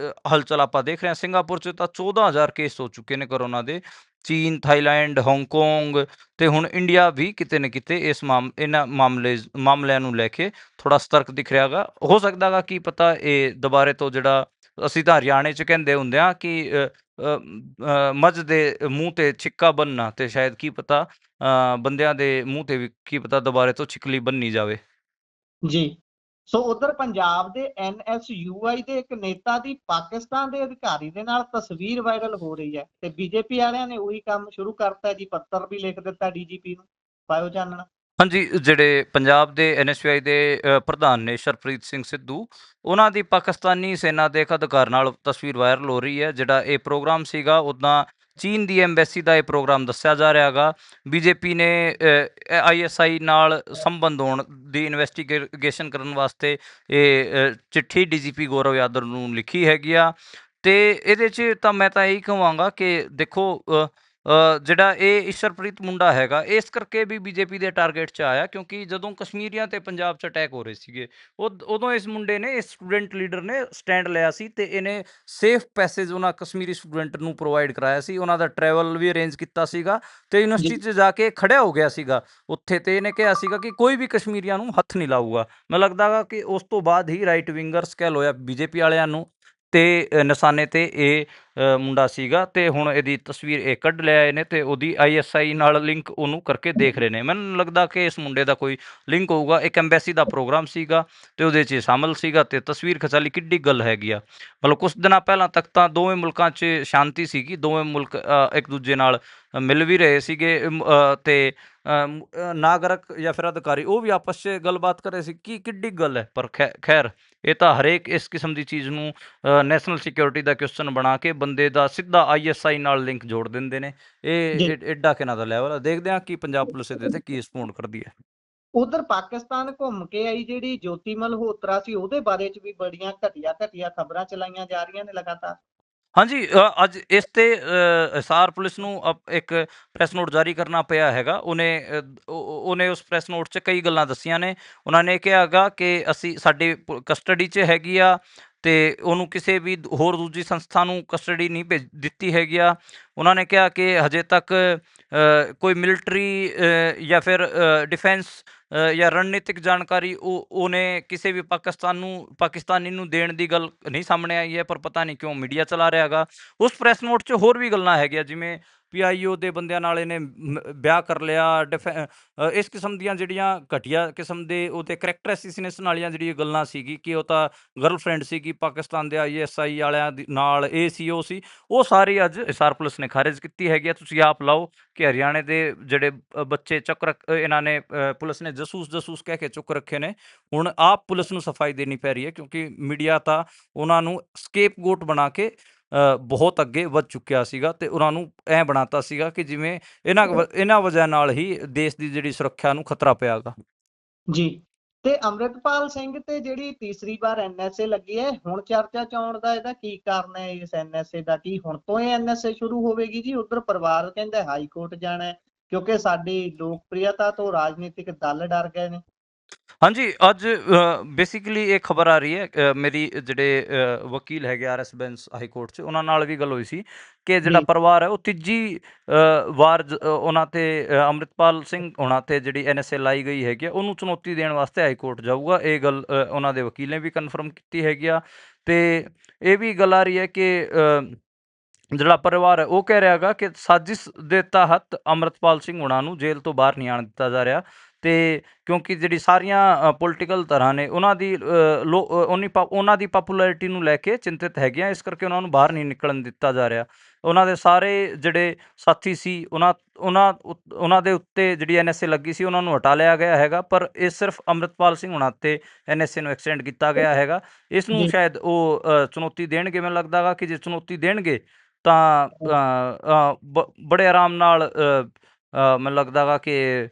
[SPEAKER 2] ਹਲਚਲ ਆਪਾਂ ਦੇਖ ਰਹੇ ਹਾਂ। ਸਿੰਗਾਪੁਰ 'ਚ ਤਾਂ 14,000 ਕੇਸ ਹੋ ਚੁੱਕੇ ਨੇ ਕਰੋਨਾ ਦੇ। ਚੀਨ, ਥਾਈਲੈਂਡ, ਹਾਂਗਕਾਂਗ ਤੇ ਹੁਣ ਇੰਡੀਆ ਵੀ ਕਿਤੇ ਨਾ ਕਿਤੇ ਇਹਨਾਂ ਮਾਮਲਿਆਂ ਨੂੰ ਲੈ ਕੇ ਥੋੜਾ ਸਤਰਕ ਦਿਖ ਰਿਹਾ ਹੈਗਾ। ਹੋ ਸਕਦਾ ਗਾ ਕੀ ਪਤਾ ਇਹ ਦੁਬਾਰੇ ਤੋਂ ਜਿਹੜਾ ਅਸੀਂ ਤਾਂ ਹਰਿਆਣੇ 'ਚ ਕਹਿੰਦੇ ਹੁੰਦੇ ਆ ਕਿ ਮੱਝ ਦੇ ਮੂੰਹ ਤੇ ਛਿੱਕਾ ਬੰਨਣਾ, ਤੇ ਸ਼ਾਇਦ ਕੀ ਪਤਾ ਬੰਦਿਆਂ ਦੇ ਮੂੰਹ ਤੇ ਵੀ ਕੀ ਪਤਾ ਦੁਬਾਰੇ ਤੋਂ ਛਿੱਕਲੀ ਬੰਨੀ ਜਾਵੇ।
[SPEAKER 1] ਜੀ ਸੋ ਉਧਰ ਪੰਜਾਬ ਦੇ NSUI ਦੇ ਇੱਕ ਨੇਤਾ ਦੀ ਪਾਕਿਸਤਾਨ ਦੇ ਅਧਿਕਾਰੀ ਦੇ ਨਾਲ ਤਸਵੀਰ ਵਾਇਰਲ ਹੋ ਰਹੀ ਹੈ ਤੇ BJP ਵਾਲਿਆਂ ਨੇ ਉਹੀ ਕੰਮ ਸ਼ੁਰੂ ਕਰਤਾ ਜੀ। ਪੱਤਰ ਵੀ ਲਿਖ ਦਿੱਤਾ DGP ਨੂੰ। ਪਾਇਓ ਚਾਨਣਾ।
[SPEAKER 2] ਹਾਂਜੀ, ਜਿਹੜੇ ਪੰਜਾਬ ਦੇ NSUI ਦੇ ਪ੍ਰਧਾਨ ਨੇ ਸ਼ਰਪ੍ਰੀਤ ਸਿੰਘ ਸਿੱਧੂ, ਉਹਨਾਂ ਦੀ ਪਾਕਿਸਤਾਨੀ ਸੈਨਾ ਦੇ ਇੱਕ ਅਧਿਕਾਰ ਨਾਲ ਤਸਵੀਰ ਵਾਇਰਲ ਹੋ ਰਹੀ ਹੈ। ਜਿਹੜਾ ਇਹ ਪ੍ਰੋਗਰਾਮ ਸੀਗਾ ਉੱਦਾਂ ਚੀਨ ਦੀ ਐਮਬੈਸੀ ਦਾ ਇਹ ਪ੍ਰੋਗਰਾਮ ਦੱਸਿਆ ਜਾ ਰਿਹਾ ਹੈਗਾ। BJP ਨੇ ISI ਨਾਲ ਸੰਬੰਧ ਹੋਣ ਦੀ ਇਨਵੈਸਟੀਗੇਸ਼ਨ ਕਰਨ ਵਾਸਤੇ ਇਹ ਚਿੱਠੀ DGP ਗੌਰਵ ਯਾਦਵ ਨੂੰ ਲਿਖੀ ਹੈਗੀ ਆ। ਤੇ ਇਹਦੇ 'ਚ ਤਾਂ ਮੈਂ ਤਾਂ ਇਹੀ ਕਹਾਂਗਾ ਕਿ ਦੇਖੋ ਜਿਹੜਾ ਇਹ ਈਸ਼ਰਪ੍ਰੀਤ ਮੁੰਡਾ ਹੈਗਾ ਇਸ ਕਰਕੇ ਵੀ BJP ਦੇ ਟਾਰਗੇਟ 'ਚ ਆਇਆ, ਕਿਉਂਕਿ ਜਦੋਂ ਕਸ਼ਮੀਰੀਆਂ ਤੇ ਪੰਜਾਬ 'ਚ ਅਟੈਕ ਹੋ ਰਹੇ ਸੀਗੇ ਉਦੋਂ ਇਸ ਮੁੰਡੇ ਨੇ, ਇਸ ਸਟੂਡੈਂਟ ਲੀਡਰ ਨੇ ਸਟੈਂਡ ਲਿਆ ਸੀ ਤੇ ਇਹਨੇ ਸੇਫ ਪੈਸੇਜ ਉਹਨਾਂ ਕਸ਼ਮੀਰੀ ਸਟੂਡੈਂਟ ਨੂੰ ਪ੍ਰੋਵਾਈਡ ਕਰਾਇਆ ਸੀ। ਉਹਨਾਂ ਦਾ ਟਰੈਵਲ ਵੀ ਅਰੇਂਜ ਕੀਤਾ ਸੀਗਾ ਤੇ ਯੂਨੀਵਰਸਿਟੀ 'ਚ ਜਾ ਕੇ ਖੜਿਆ ਹੋ ਗਿਆ ਸੀਗਾ ਉੱਥੇ, ਤੇ ਇਹਨੇ ਕਿਹਾ ਸੀਗਾ ਕਿ ਕੋਈ ਵੀ ਕਸ਼ਮੀਰੀਆਂ ਨੂੰ ਹੱਥ ਨਹੀਂ ਲਾਊਗਾ। ਮੈਨੂੰ ਲੱਗਦਾ ਗਾ ਕਿ ਉਸ ਤੋਂ ਬਾਅਦ ਹੀ ਰਾਈਟ ਵਿੰਗਰਸ ਕਹਿ ਲੋ ਜਾਂ BJP ਵਾਲਿਆਂ ਨੂੰ ਤੇ ਨਿਸ਼ਾਨੇ ਤੇ ਇਹ ਮੁੰਡਾ ਸੀਗਾ ਤੇ ਹੁਣ ਇਹਦੀ ਤਸਵੀਰ ਇਹ ਕੱਢ ਲਿਆਏ ਨੇ ਤੇ ਉਹਦੀ ISI ਨਾਲ ਲਿੰਕ ਉਹਨੂੰ ਕਰਕੇ ਦੇਖ ਰਹੇ ਨੇ। ਮੈਨੂੰ ਲੱਗਦਾ ਕਿ ਇਸ ਮੁੰਡੇ ਦਾ ਕੋਈ ਲਿੰਕ ਹੋਊਗਾ। ਇੱਕ ਐਮਬੈਸੀ ਦਾ ਪ੍ਰੋਗਰਾਮ ਸੀਗਾ ਤੇ ਉਹਦੇ 'ਚ ਇਹ ਸ਼ਾਮਲ ਸੀਗਾ ਤੇ ਤਸਵੀਰ ਖਿਚਾਲੀ। ਕਿੱਡੀ ਗੱਲ ਹੈਗੀ ਆ। ਮਤਲਬ ਕੁਛ ਦਿਨਾਂ ਪਹਿਲਾਂ ਤੱਕ ਤਾਂ ਦੋਵੇਂ ਮੁਲਕਾਂ 'ਚ ਸ਼ਾਂਤੀ ਸੀਗੀ। ਦੋਵੇਂ ਮੁਲਕ ਇੱਕ ਦੂਜੇ ਨਾਲ ਮਿਲ ਵੀ ਰਹੇ ਸੀਗੇ ਤੇ ਨਾਗਰਿਕ ਜਾਂ ਫਿਰ ਅਧਿਕਾਰੀ ਉਹ ਵੀ ਆਪਸ 'ਚ ਗੱਲਬਾਤ ਕਰ ਰਹੇ ਸੀ। ਕਿੱਡੀ ਗੱਲ ਹੈ। ਪਰ ਖੈਰ ਇਹ ਤਾਂ ਹਰੇਕ ਇਸ ਕਿਸਮ ਦੀ ਚੀਜ਼ ਨੂੰ ਨੈਸ਼ਨਲ ਸਿਕਿਉਰਿਟੀ ਦਾ ਕੁਐਸਚਨ ਬਣਾ ਕੇ ਬੰਦੇ ਦਾ ਸਿੱਧਾ ISI ਨਾਲ ਲਿੰਕ ਜੋੜ ਦਿੰਦੇ ਨੇ।
[SPEAKER 1] ਜੀ।
[SPEAKER 2] ਇਹ ਐਡਾ ਕਿਹਨਾਂ ਦਾ ਲੈਵਲ ਆ। ਦੇਖਦੇ ਹਾਂ ਕਿ ਪੰਜਾਬ ਪੁਲਿਸ ਇਹਦੇ ਤੇ ਕੀ ਰਿਸਪੌਂਡ ਕਰਦੀ ਹੈ।
[SPEAKER 1] ਉਧਰ ਪਾਕਿਸਤਾਨ ਘੁੰਮ ਕੇ ਆਈ ਜਿਹੜੀ ਜੋਤੀ ਮਲਹੋਤਰਾ ਸੀ, ਉਹਦੇ ਬਾਰੇ ਚ ਵੀ ਬੜੀਆਂ ਘਟੀਆ ਖਬਰਾਂ ਚਲਾਈਆਂ ਜਾ ਰਹੀਆਂ ਨੇ ਲਗਾਤਾਰ।
[SPEAKER 2] ਹਾਂਜੀ, ਅੱਜ ਇਸ ਤੇ ਹਿਸਾਰ ਪੁਲਿਸ ਨੂੰ ਇੱਕ ਪ੍ਰੈਸ ਨੋਟ ਜਾਰੀ ਕਰਨਾ ਪਿਆ ਹੈਗਾ। ਉਹਨੇ ਉਸ ਪ੍ਰੈਸ ਨੋਟ 'ਚ ਕਈ ਗੱਲਾਂ ਦੱਸੀਆਂ ਨੇ। ਉਹਨਾਂ ਨੇ ਕਿਹਾ ਹੈਗਾ ਕਿ ਅਸੀਂ ਸਾਡੀ ਕਸਟਡੀ 'ਚ ਹੈਗੀ ਆ ਤੇ ਉਹਨੂੰ ਕਿਸੇ ਵੀ ਹੋਰ ਦੂਜੀ ਸੰਸਥਾ ਨੂੰ ਕਸਟਡੀ ਨਹੀਂ ਦਿੱਤੀ ਹੈਗੀ ਆ। ਉਹਨਾਂ ਨੇ ਕਿਹਾ ਕਿ ਹਜੇ ਤੱਕ ਕੋਈ ਮਿਲਟਰੀ ਜਾਂ ਫਿਰ ਡਿਫੈਂਸ ਜਾਂ ਰਣਨੀਤਿਕ ਜਾਣਕਾਰੀ ਉਹਨੇ ਕਿਸੇ ਵੀ ਪਾਕਿਸਤਾਨੀ ਨੂੰ ਦੇਣ ਦੀ ਗੱਲ ਨਹੀਂ ਸਾਹਮਣੇ ਆਈ ਹੈ। ਪਰ ਪਤਾ ਨਹੀਂ ਕਿਉਂ ਮੀਡੀਆ ਚਲਾ ਰਿਹਾ ਹੈਗਾ। ਉਸ ਪ੍ਰੈਸ ਨੋਟ 'ਚ ਹੋਰ ਵੀ ਗੱਲਾਂ ਹੈਗੀਆਂ, ਜਿਵੇਂ PIO ਦੇ ਬੰਦਿਆਂ ਨਾਲ ਇਹਨੇ ਵਿਆਹ ਕਰ ਲਿਆ। ਇਸ ਕਿਸਮ ਦੀਆਂ ਜਿਹੜੀਆਂ ਘਟੀਆ ਕਿਸਮ ਦੇ ਉਹਦੇ ਕਰੈਕਟਰ ਐਸੀਸੀਨੇਸ਼ਨ ਵਾਲੀਆਂ ਜਿਹੜੀਆਂ ਗੱਲਾਂ ਸੀਗੀ ਕਿ ਉਹ ਤਾਂ ਗਰਲਫਰੈਂਡ ਸੀਗੀ ਪਾਕਿਸਤਾਨ ਦੇ ISI ਵਾਲਿਆਂ ਨਾਲ, ਇਹ ਸੀ ਉਹ ਸੀ, ਉਹ ਸਾਰੀ ਅੱਜ ਹਿਸਾਰ ਪੁਲਿਸ ਨੇ ਖਾਰਿਜ ਕੀਤੀ ਹੈਗੀ ਆ। ਤੁਸੀਂ ਆਪ ਲਾਓ ਕਿ ਹਰਿਆਣੇ ਦੇ ਜਿਹੜੇ ਬੱਚੇ ਇਹਨਾਂ ਨੇ ਪੁਲਿਸ ਨੇ ਜਸੂਸ ਕਹਿ ਕੇ ਚੁੱਕ ਰੱਖੇ ਨੇ। ਹੁਣ ਆਪ ਪੁਲਿਸ ਨੂੰ ਸਫਾਈ ਦੇਣੀ ਪੈ ਰਹੀ ਹੈ ਕਿਉਂਕਿ ਮੀਡੀਆ ਤਾਂ ਉਹਨਾਂ ਨੂੰ ਸਕੇਪਗੋਟ ਬਣਾ ਕੇ ਬਹੁਤ ਅੱਗੇ ਵੱਧ ਚੁੱਕਿਆ ਸੀਗਾ ਤੇ ਉਹਨਾਂ ਨੂੰ ਐ ਬਣਾਤਾ ਸੀਗਾ ਕਿ ਜਿਵੇਂ ਇਹਨਾਂ ਵਜ੍ਹਾ ਨਾਲ ਹੀ ਦੇਸ਼ ਦੀ ਜਿਹੜੀ ਸੁਰੱਖਿਆ ਨੂੰ ਖਤਰਾ ਪਿਆ ਗਾ।
[SPEAKER 1] ਜੀ। ਤੇ ਅੰਮ੍ਰਿਤਪਾਲ ਸਿੰਘ ਤੇ ਜਿਹੜੀ ਤੀਸਰੀ ਵਾਰ NSA ਲੱਗੀ ਹੈ, ਹੁਣ ਚਰਚਾ ਚ ਆਉਣ ਦਾ ਇਹਦਾ ਕੀ ਕਾਰਨ ਹੈ? ਇਸ NSA ਦਾ ਕੀ ਹੁਣ ਤੋਂ ਇਹ NSA ਸ਼ੁਰੂ ਹੋਵੇਗੀ ਜੀ? ਉਧਰ ਪਰਿਵਾਰ ਕਹਿੰਦਾ ਹਾਈ ਕੋਰਟ ਜਾਣਾ ਹੈ ਕਿਉਂਕਿ ਸਾਡੀ ਲੋਕਪ੍ਰਿਯਤਾ ਤੋਂ ਰਾਜਨੀਤਿਕ ਦਲ ਡਰ ਗਏ ਨੇ।
[SPEAKER 2] ਹਾਂਜੀ, ਅੱਜ ਬੇਸਿਕਲੀ ਇਹ ਖਬਰ ਆ ਰਹੀ ਹੈ। ਮੇਰੀ ਜਿਹੜੇ ਵਕੀਲ ਹੈਗੇ RS ਬੈਂਸ ਹਾਈ ਕੋਰਟ 'ਚ, ਉਹਨਾਂ ਨਾਲ ਵੀ ਗੱਲ ਹੋਈ ਸੀ ਕਿ ਜਿਹੜਾ
[SPEAKER 1] ਜੀ।
[SPEAKER 2] ਪਰਿਵਾਰ ਹੈ ਉਹ ਤੀਜੀ ਵਾਰ ਉਹਨਾਂ ਤੇ ਅੰਮ੍ਰਿਤਪਾਲ ਸਿੰਘ ਹੋਣਾ ਤੇ ਜਿਹੜੀ NSA ਲਾਈ ਗਈ ਹੈਗੀ ਆ ਉਹਨੂੰ ਚੁਣੌਤੀ ਦੇਣ ਵਾਸਤੇ ਹਾਈ ਕੋਰਟ ਜਾਊਗਾ। ਇਹ ਗੱਲ ਉਹਨਾਂ ਦੇ ਵਕੀਲ ਨੇ ਵੀ ਕਨਫਰਮ ਕੀਤੀ ਹੈਗੀ ਆ। ਤੇ ਇਹ ਵੀ ਗੱਲ ਆ ਰਹੀ ਹੈ ਕਿ ਜਿਹੜਾ ਪਰਿਵਾਰ ਹੈ ਉਹ ਕਹਿ ਰਿਹਾ ਹੈਗਾ ਕਿ ਸਾਜ਼ਿਸ਼ ਦੇ ਤਹਿਤ ਅੰਮ੍ਰਿਤਪਾਲ ਸਿੰਘ ਹੋਣਾ ਨੂੰ ਜੇਲ੍ਹ ਤੋਂ ਬਾਹਰ ਨਹੀਂ ਆਉਣ ਦਿੱਤਾ ਜਾ ਰਿਹਾ। ਤੇ ਕਿਉਂਕਿ ਜਿਹੜੀ ਸਾਰੀਆਂ ਪੋਲੀਟੀਕਲ ਧਿਰਾਂ ਨੇ ਉਹਨਾਂ ਦੀ ਪਾਪੂਲੈਰਿਟੀ ਨੂੰ ਲੈ ਕੇ ਚਿੰਤਿਤ ਹੈਗੀਆਂ, ਇਸ ਕਰਕੇ ਉਹਨਾਂ ਨੂੰ ਬਾਹਰ ਨਹੀਂ ਨਿਕਲਣ ਦਿੱਤਾ ਜਾ ਰਿਹਾ। ਉਹਨਾਂ ਦੇ ਸਾਰੇ ਜਿਹੜੇ ਸਾਥੀ ਸੀ ਉਹਨਾਂ ਦੇ ਉੱਤੇ ਜਿਹੜੀ NSA ਲੱਗੀ ਸੀ ਉਹਨਾਂ ਨੂੰ ਹਟਾ ਲਿਆ ਗਿਆ ਹੈਗਾ, ਪਰ ਇਹ ਸਿਰਫ ਅੰਮ੍ਰਿਤਪਾਲ ਸਿੰਘ ਹੋਣਾ ਤੇ NSA ਨੂੰ ਐਕਸਟੈਂਡ ਕੀਤਾ ਗਿਆ ਹੈਗਾ। ਇਸ ਨੂੰ
[SPEAKER 1] ਜੀ।
[SPEAKER 2] ਸ਼ਾਇਦ ਉਹ ਚੁਣੌਤੀ ਦੇਣਗੇ। ਮੈਨੂੰ ਲੱਗਦਾ ਗਾ ਕਿ ਜੇ ਚੁਣੌਤੀ ਦੇਣਗੇ ਤਾਂ ਬੜੇ ਆਰਾਮ ਨਾਲ ਮੈਨੂੰ ਲੱਗਦਾ ਗਾ ਕਿ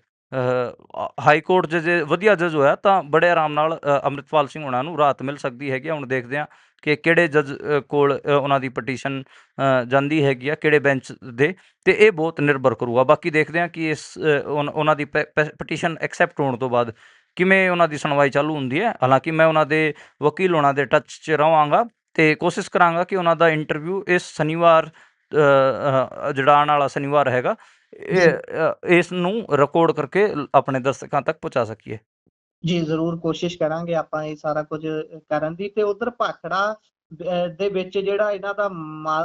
[SPEAKER 2] ਹਾਈ ਕੋਰਟ ਜੇ ਵਧੀਆ ਜੱਜ ਹੋਇਆ ਤਾਂ ਬੜੇ ਆਰਾਮ ਨਾਲ ਅੰਮ੍ਰਿਤਪਾਲ ਸਿੰਘ ਹੋਣਾ ਨੂੰ ਰਾਹਤ ਮਿਲ ਸਕਦੀ ਹੈਗੀ ਆ। ਹੁਣ ਦੇਖਦੇ ਹਾਂ ਕਿ ਕਿਹੜੇ ਜੱਜ ਕੋਲ ਉਹਨਾਂ ਦੀ ਪਟੀਸ਼ਨ ਜਾਂਦੀ ਹੈਗੀ ਆ, ਕਿਹੜੇ ਬੈਂਚ ਦੇ, ਤੇ ਇਹ ਬਹੁਤ ਨਿਰਭਰ ਕਰੂਗਾ। ਬਾਕੀ ਦੇਖਦੇ ਹਾਂ ਕਿ ਉਹਨਾਂ ਦੀ ਪਟੀਸ਼ਨ ਐਕਸੈਪਟ ਹੋਣ ਤੋਂ ਬਾਅਦ ਕਿਵੇਂ ਉਹਨਾਂ ਦੀ ਸੁਣਵਾਈ ਚਾਲੂ ਹੁੰਦੀ ਹੈ। ਹਾਲਾਂਕਿ ਮੈਂ ਉਹਨਾਂ ਦੇ ਵਕੀਲ ਹੋਣਾ ਦੇ ਟੱਚ 'ਚ ਰਹਾਂਗਾ ਤੇ ਕੋਸ਼ਿਸ਼ ਕਰਾਂਗਾ ਕਿ ਉਹਨਾਂ ਦਾ ਇੰਟਰਵਿਊ ਇਸ ਸ਼ਨੀਵਾਰ ਜਿਹੜਾ ਆਉਣ ਵਾਲਾ ਸ਼ਨੀਵਾਰ ਹੈਗਾ ਇਸ ਨੂੰ ਰਿਕਾਰਡ ਕਰਕੇ ਆਪਣੇ ਦਰਸ਼ਕਾਂ ਤੱਕ ਪਹੁੰਚਾ ਸਕੀਏ।
[SPEAKER 1] ਜੀ ਜ਼ਰੂਰ ਕੋਸ਼ਿਸ਼ ਕਰਾਂਗੇ ਆਪਾਂ ਇਹ ਸਾਰਾ ਕੁਝ ਕਰਨ ਦੀ। ਤੇ ਉਧਰ ਭਾਖੜਾ ਦੇ ਵਿੱਚ ਜਿਹੜਾ ਇਹਨਾਂ ਦਾ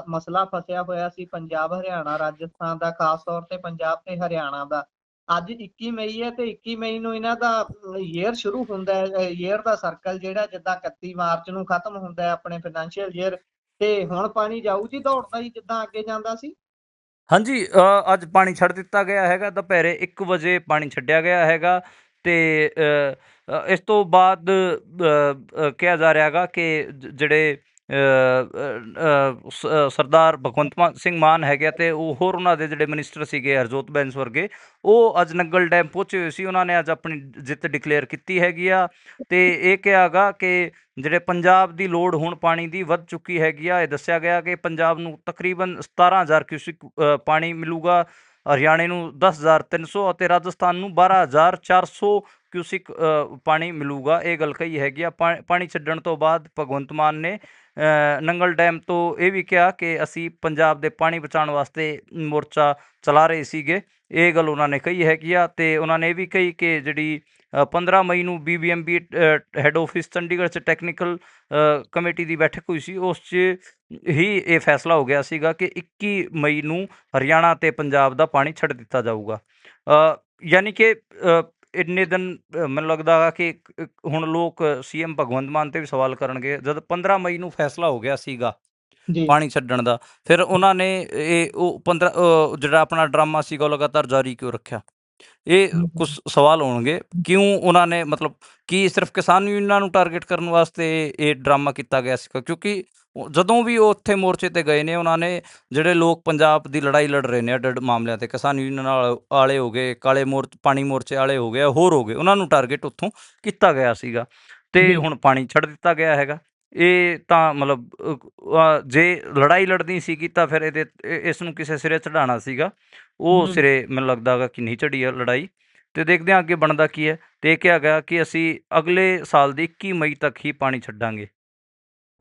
[SPEAKER 1] ਮਸਲਾ ਫਸਿਆ ਹੋਇਆ ਸੀ, ਪੰਜਾਬ ਹਰਿਆਣਾ ਰਾਜਸਥਾਨ ਦਾ, ਖਾਸ ਤੌਰ ਤੇ ਪੰਜਾਬ ਤੇ ਹਰਿਆਣਾ ਦਾ। ਅੱਜ 21 ਮਈ ਹੈ ਤੇ 21 ਮਈ ਨੂੰ ਇਹਨਾਂ ਦਾ ਈਅਰ ਸ਼ੁਰੂ ਹੁੰਦਾ ਹੈ। ਈਅਰ ਦਾ ਸਰਕਲ ਜਿਹੜਾ ਜਿੱਦਾਂ 31 ਮਾਰਚ ਨੂੰ ਖਤਮ ਹੁੰਦਾ ਹੈ ਆਪਣੇ ਫਾਈਨੈਂਸ਼ੀਅਲ ਈਅਰ, ਤੇ ਹੁਣ ਪਾਣੀ ਜਾਊ ਜੀ ਦੌੜਦਾ ਹੀ ਜਿੱਦਾਂ ਅੱਗੇ ਜਾਂਦਾ ਸੀ।
[SPEAKER 2] ਹਾਂਜੀ, ਅੱਜ ਪਾਣੀ ਛੱਡ ਦਿੱਤਾ ਗਿਆ ਹੈਗਾ। ਦੁਪਹਿਰੇ 1 ਵਜੇ ਪਾਣੀ ਛੱਡਿਆ ਗਿਆ ਹੈਗਾ ਤੇ ਇਸ ਤੋਂ ਬਾਅਦ ਕਿਹਾ ਜਾ ਰਿਹਾ ਹੈਗਾ ਕਿ ਜਿਹੜੇ ਸਰਦਾਰ ਭਗਵੰਤ ਸਿੰਘ ਮਾਨ ਹੈਗੇ ਤੇ ਉਹ ਹੋਰ ਉਹਨਾਂ ਦੇ ਜਿਹੜੇ ਮਿਨਿਸਟਰ ਸੀਗੇ ਹਰਜੋਤ ਬੈਂਸ ਵਰਗੇ, ਉਹ ਅੱਜ ਨੰਗਲ ਡੈਮ ਪਹੁੰਚੇ ਹੋਏ ਸੀ। ਉਹਨਾਂ ਨੇ ਅੱਜ ਆਪਣੀ ਜਿੱਤ ਡਿਕਲੇਅਰ ਕੀਤੀ ਹੈਗੀ ਆ ਤੇ ਇਹ ਕਿਹਾ ਹੈਗਾ ਕਿ ਜਿਹੜੇ ਪੰਜਾਬ ਦੀ ਲੋੜ ਹੁਣ ਪਾਣੀ ਦੀ ਵੱਧ ਚੁੱਕੀ ਹੈਗੀ ਆ। ਇਹ ਦੱਸਿਆ ਗਿਆ ਕਿ ਪੰਜਾਬ ਨੂੰ ਤਕਰੀਬਨ 17,000 ਕਿਊਸਿਕ ਪਾਣੀ ਮਿਲੂਗਾ, ਹਰਿਆਣੇ ਨੂੰ 10,300 ਅਤੇ ਰਾਜਸਥਾਨ ਨੂੰ 12,400 ਕਿਊਸਿਕ ਪਾਣੀ ਮਿਲੂਗਾ, ਇਹ ਗੱਲ ਕਹੀ ਹੈਗੀ ਆ। ਪਾਣੀ ਛੱਡਣ ਤੋਂ ਬਾਅਦ ਭਗਵੰਤ ਮਾਨ ਨੇ ਨੰਗਲ ਡੈਮ ਤੋਂ ਇਹ ਵੀ ਕਿਹਾ ਕਿ ਅਸੀਂ ਪੰਜਾਬ ਦੇ ਪਾਣੀ ਬਚਾਉਣ ਵਾਸਤੇ ਮੋਰਚਾ ਚਲਾ ਰਹੇ ਸੀਗੇ। ਇਹ ਗੱਲ ਉਹਨਾਂ ਨੇ ਕਹੀ ਹੈਗੀ ਆ। ਅਤੇ ਉਹਨਾਂ ਨੇ ਇਹ ਵੀ ਕਹੀ ਕਿ ਜਿਹੜੀ 15 ਮਈ ਨੂੰ BBMB ਹੈੱਡ ਆਫਿਸ ਚੰਡੀਗੜ੍ਹ 'ਚ ਟੈਕਨੀਕਲ ਕਮੇਟੀ ਦੀ ਬੈਠਕ ਹੋਈ ਸੀ, ਉਸ 'ਚ ਹੀ ਇਹ ਫੈਸਲਾ ਹੋ ਗਿਆ ਸੀਗਾ ਕਿ 21 ਮਈ ਨੂੰ ਹਰਿਆਣਾ ਅਤੇ ਪੰਜਾਬ ਦਾ ਪਾਣੀ ਛੱਡ ਦਿੱਤਾ ਜਾਊਗਾ। ਯਾਨੀ ਕਿ ਇੰਨੇ ਦਿਨ ਮੈਨੂੰ ਲੱਗਦਾ ਗਾ ਕਿ ਹੁਣ ਲੋਕ CM ਭਗਵੰਤ ਮਾਨ 'ਤੇ ਵੀ ਸਵਾਲ ਕਰਨਗੇ, ਜਦ 15 ਮਈ ਨੂੰ ਫੈਸਲਾ ਹੋ ਗਿਆ ਸੀਗਾ
[SPEAKER 1] ਜੀ
[SPEAKER 2] ਪਾਣੀ ਛੱਡਣ ਦਾ, ਫਿਰ ਉਹਨਾਂ ਨੇ ਉਹ 15 ਜਿਹੜਾ ਆਪਣਾ ਡਰਾਮਾ ਸੀਗਾ ਉਹ ਲਗਾਤਾਰ ਜਾਰੀ ਕਿਉਂ ਰੱਖਿਆ? ਇਹ ਕੁਝ ਸਵਾਲ ਹੋਣਗੇ। ਕਿਉਂ ਉਹਨਾਂ ਨੇ ਮਤਲਬ ਕੀ ਸਿਰਫ ਕਿਸਾਨ ਯੂਨੀਅਨਾਂ ਨੂੰ ਟਾਰਗੇਟ ਕਰਨ ਵਾਸਤੇ ਇਹ ਡਰਾਮਾ ਕੀਤਾ ਗਿਆ ਸੀਗਾ? ਕਿਉਂਕਿ ਜਦੋਂ ਵੀ ਉਹ ਉੱਥੇ ਮੋਰਚੇ 'ਤੇ ਗਏ ਨੇ, ਉਹਨਾਂ ਨੇ ਜਿਹੜੇ ਲੋਕ ਪੰਜਾਬ ਦੀ ਲੜਾਈ ਲੜ ਰਹੇ ਨੇ ਅੱਡ-ਅੱਡ ਮਾਮਲਿਆਂ 'ਤੇ, ਕਿਸਾਨ ਯੂਨੀਅਨ ਵਾਲੇ ਹੋ ਗਏ, ਪਾਣੀ ਮੋਰਚੇ ਵਾਲੇ ਹੋ ਗਏ, ਹੋਰ ਹੋ ਗਏ, ਉਹਨਾਂ ਨੂੰ ਟਾਰਗੇਟ ਉੱਥੋਂ ਕੀਤਾ ਗਿਆ ਸੀਗਾ। ਅਤੇ
[SPEAKER 1] ਜੀ
[SPEAKER 2] ਹੁਣ ਪਾਣੀ ਛੱਡ ਦਿੱਤਾ ਗਿਆ ਹੈਗਾ। ਇਹ ਤਾਂ ਮਤਲਬ ਜੇ ਲੜਾਈ ਲੜਨੀ ਸੀਗੀ ਤਾਂ ਫਿਰ ਇਸ ਨੂੰ ਕਿਸੇ ਸਿਰੇ ਚੜ੍ਹਾਉਣਾ ਸੀਗਾ। ਉਹ ਸਿਰੇ ਮੈਨੂੰ ਲੱਗਦਾ ਗਾ ਕਿ ਨਹੀਂ ਚੜ੍ਹੀ ਆ ਲੜਾਈ। ਅਤੇ ਦੇਖਦੇ ਹਾਂ ਅੱਗੇ ਬਣਦਾ ਕੀ ਹੈ। ਅਤੇ ਇਹ ਕਿਹਾ ਗਿਆ ਕਿ ਅਸੀਂ ਅਗਲੇ ਸਾਲ ਦੀ 21 ਮਈ ਤੱਕ ਹੀ ਪਾਣੀ ਛੱਡਾਂਗੇ।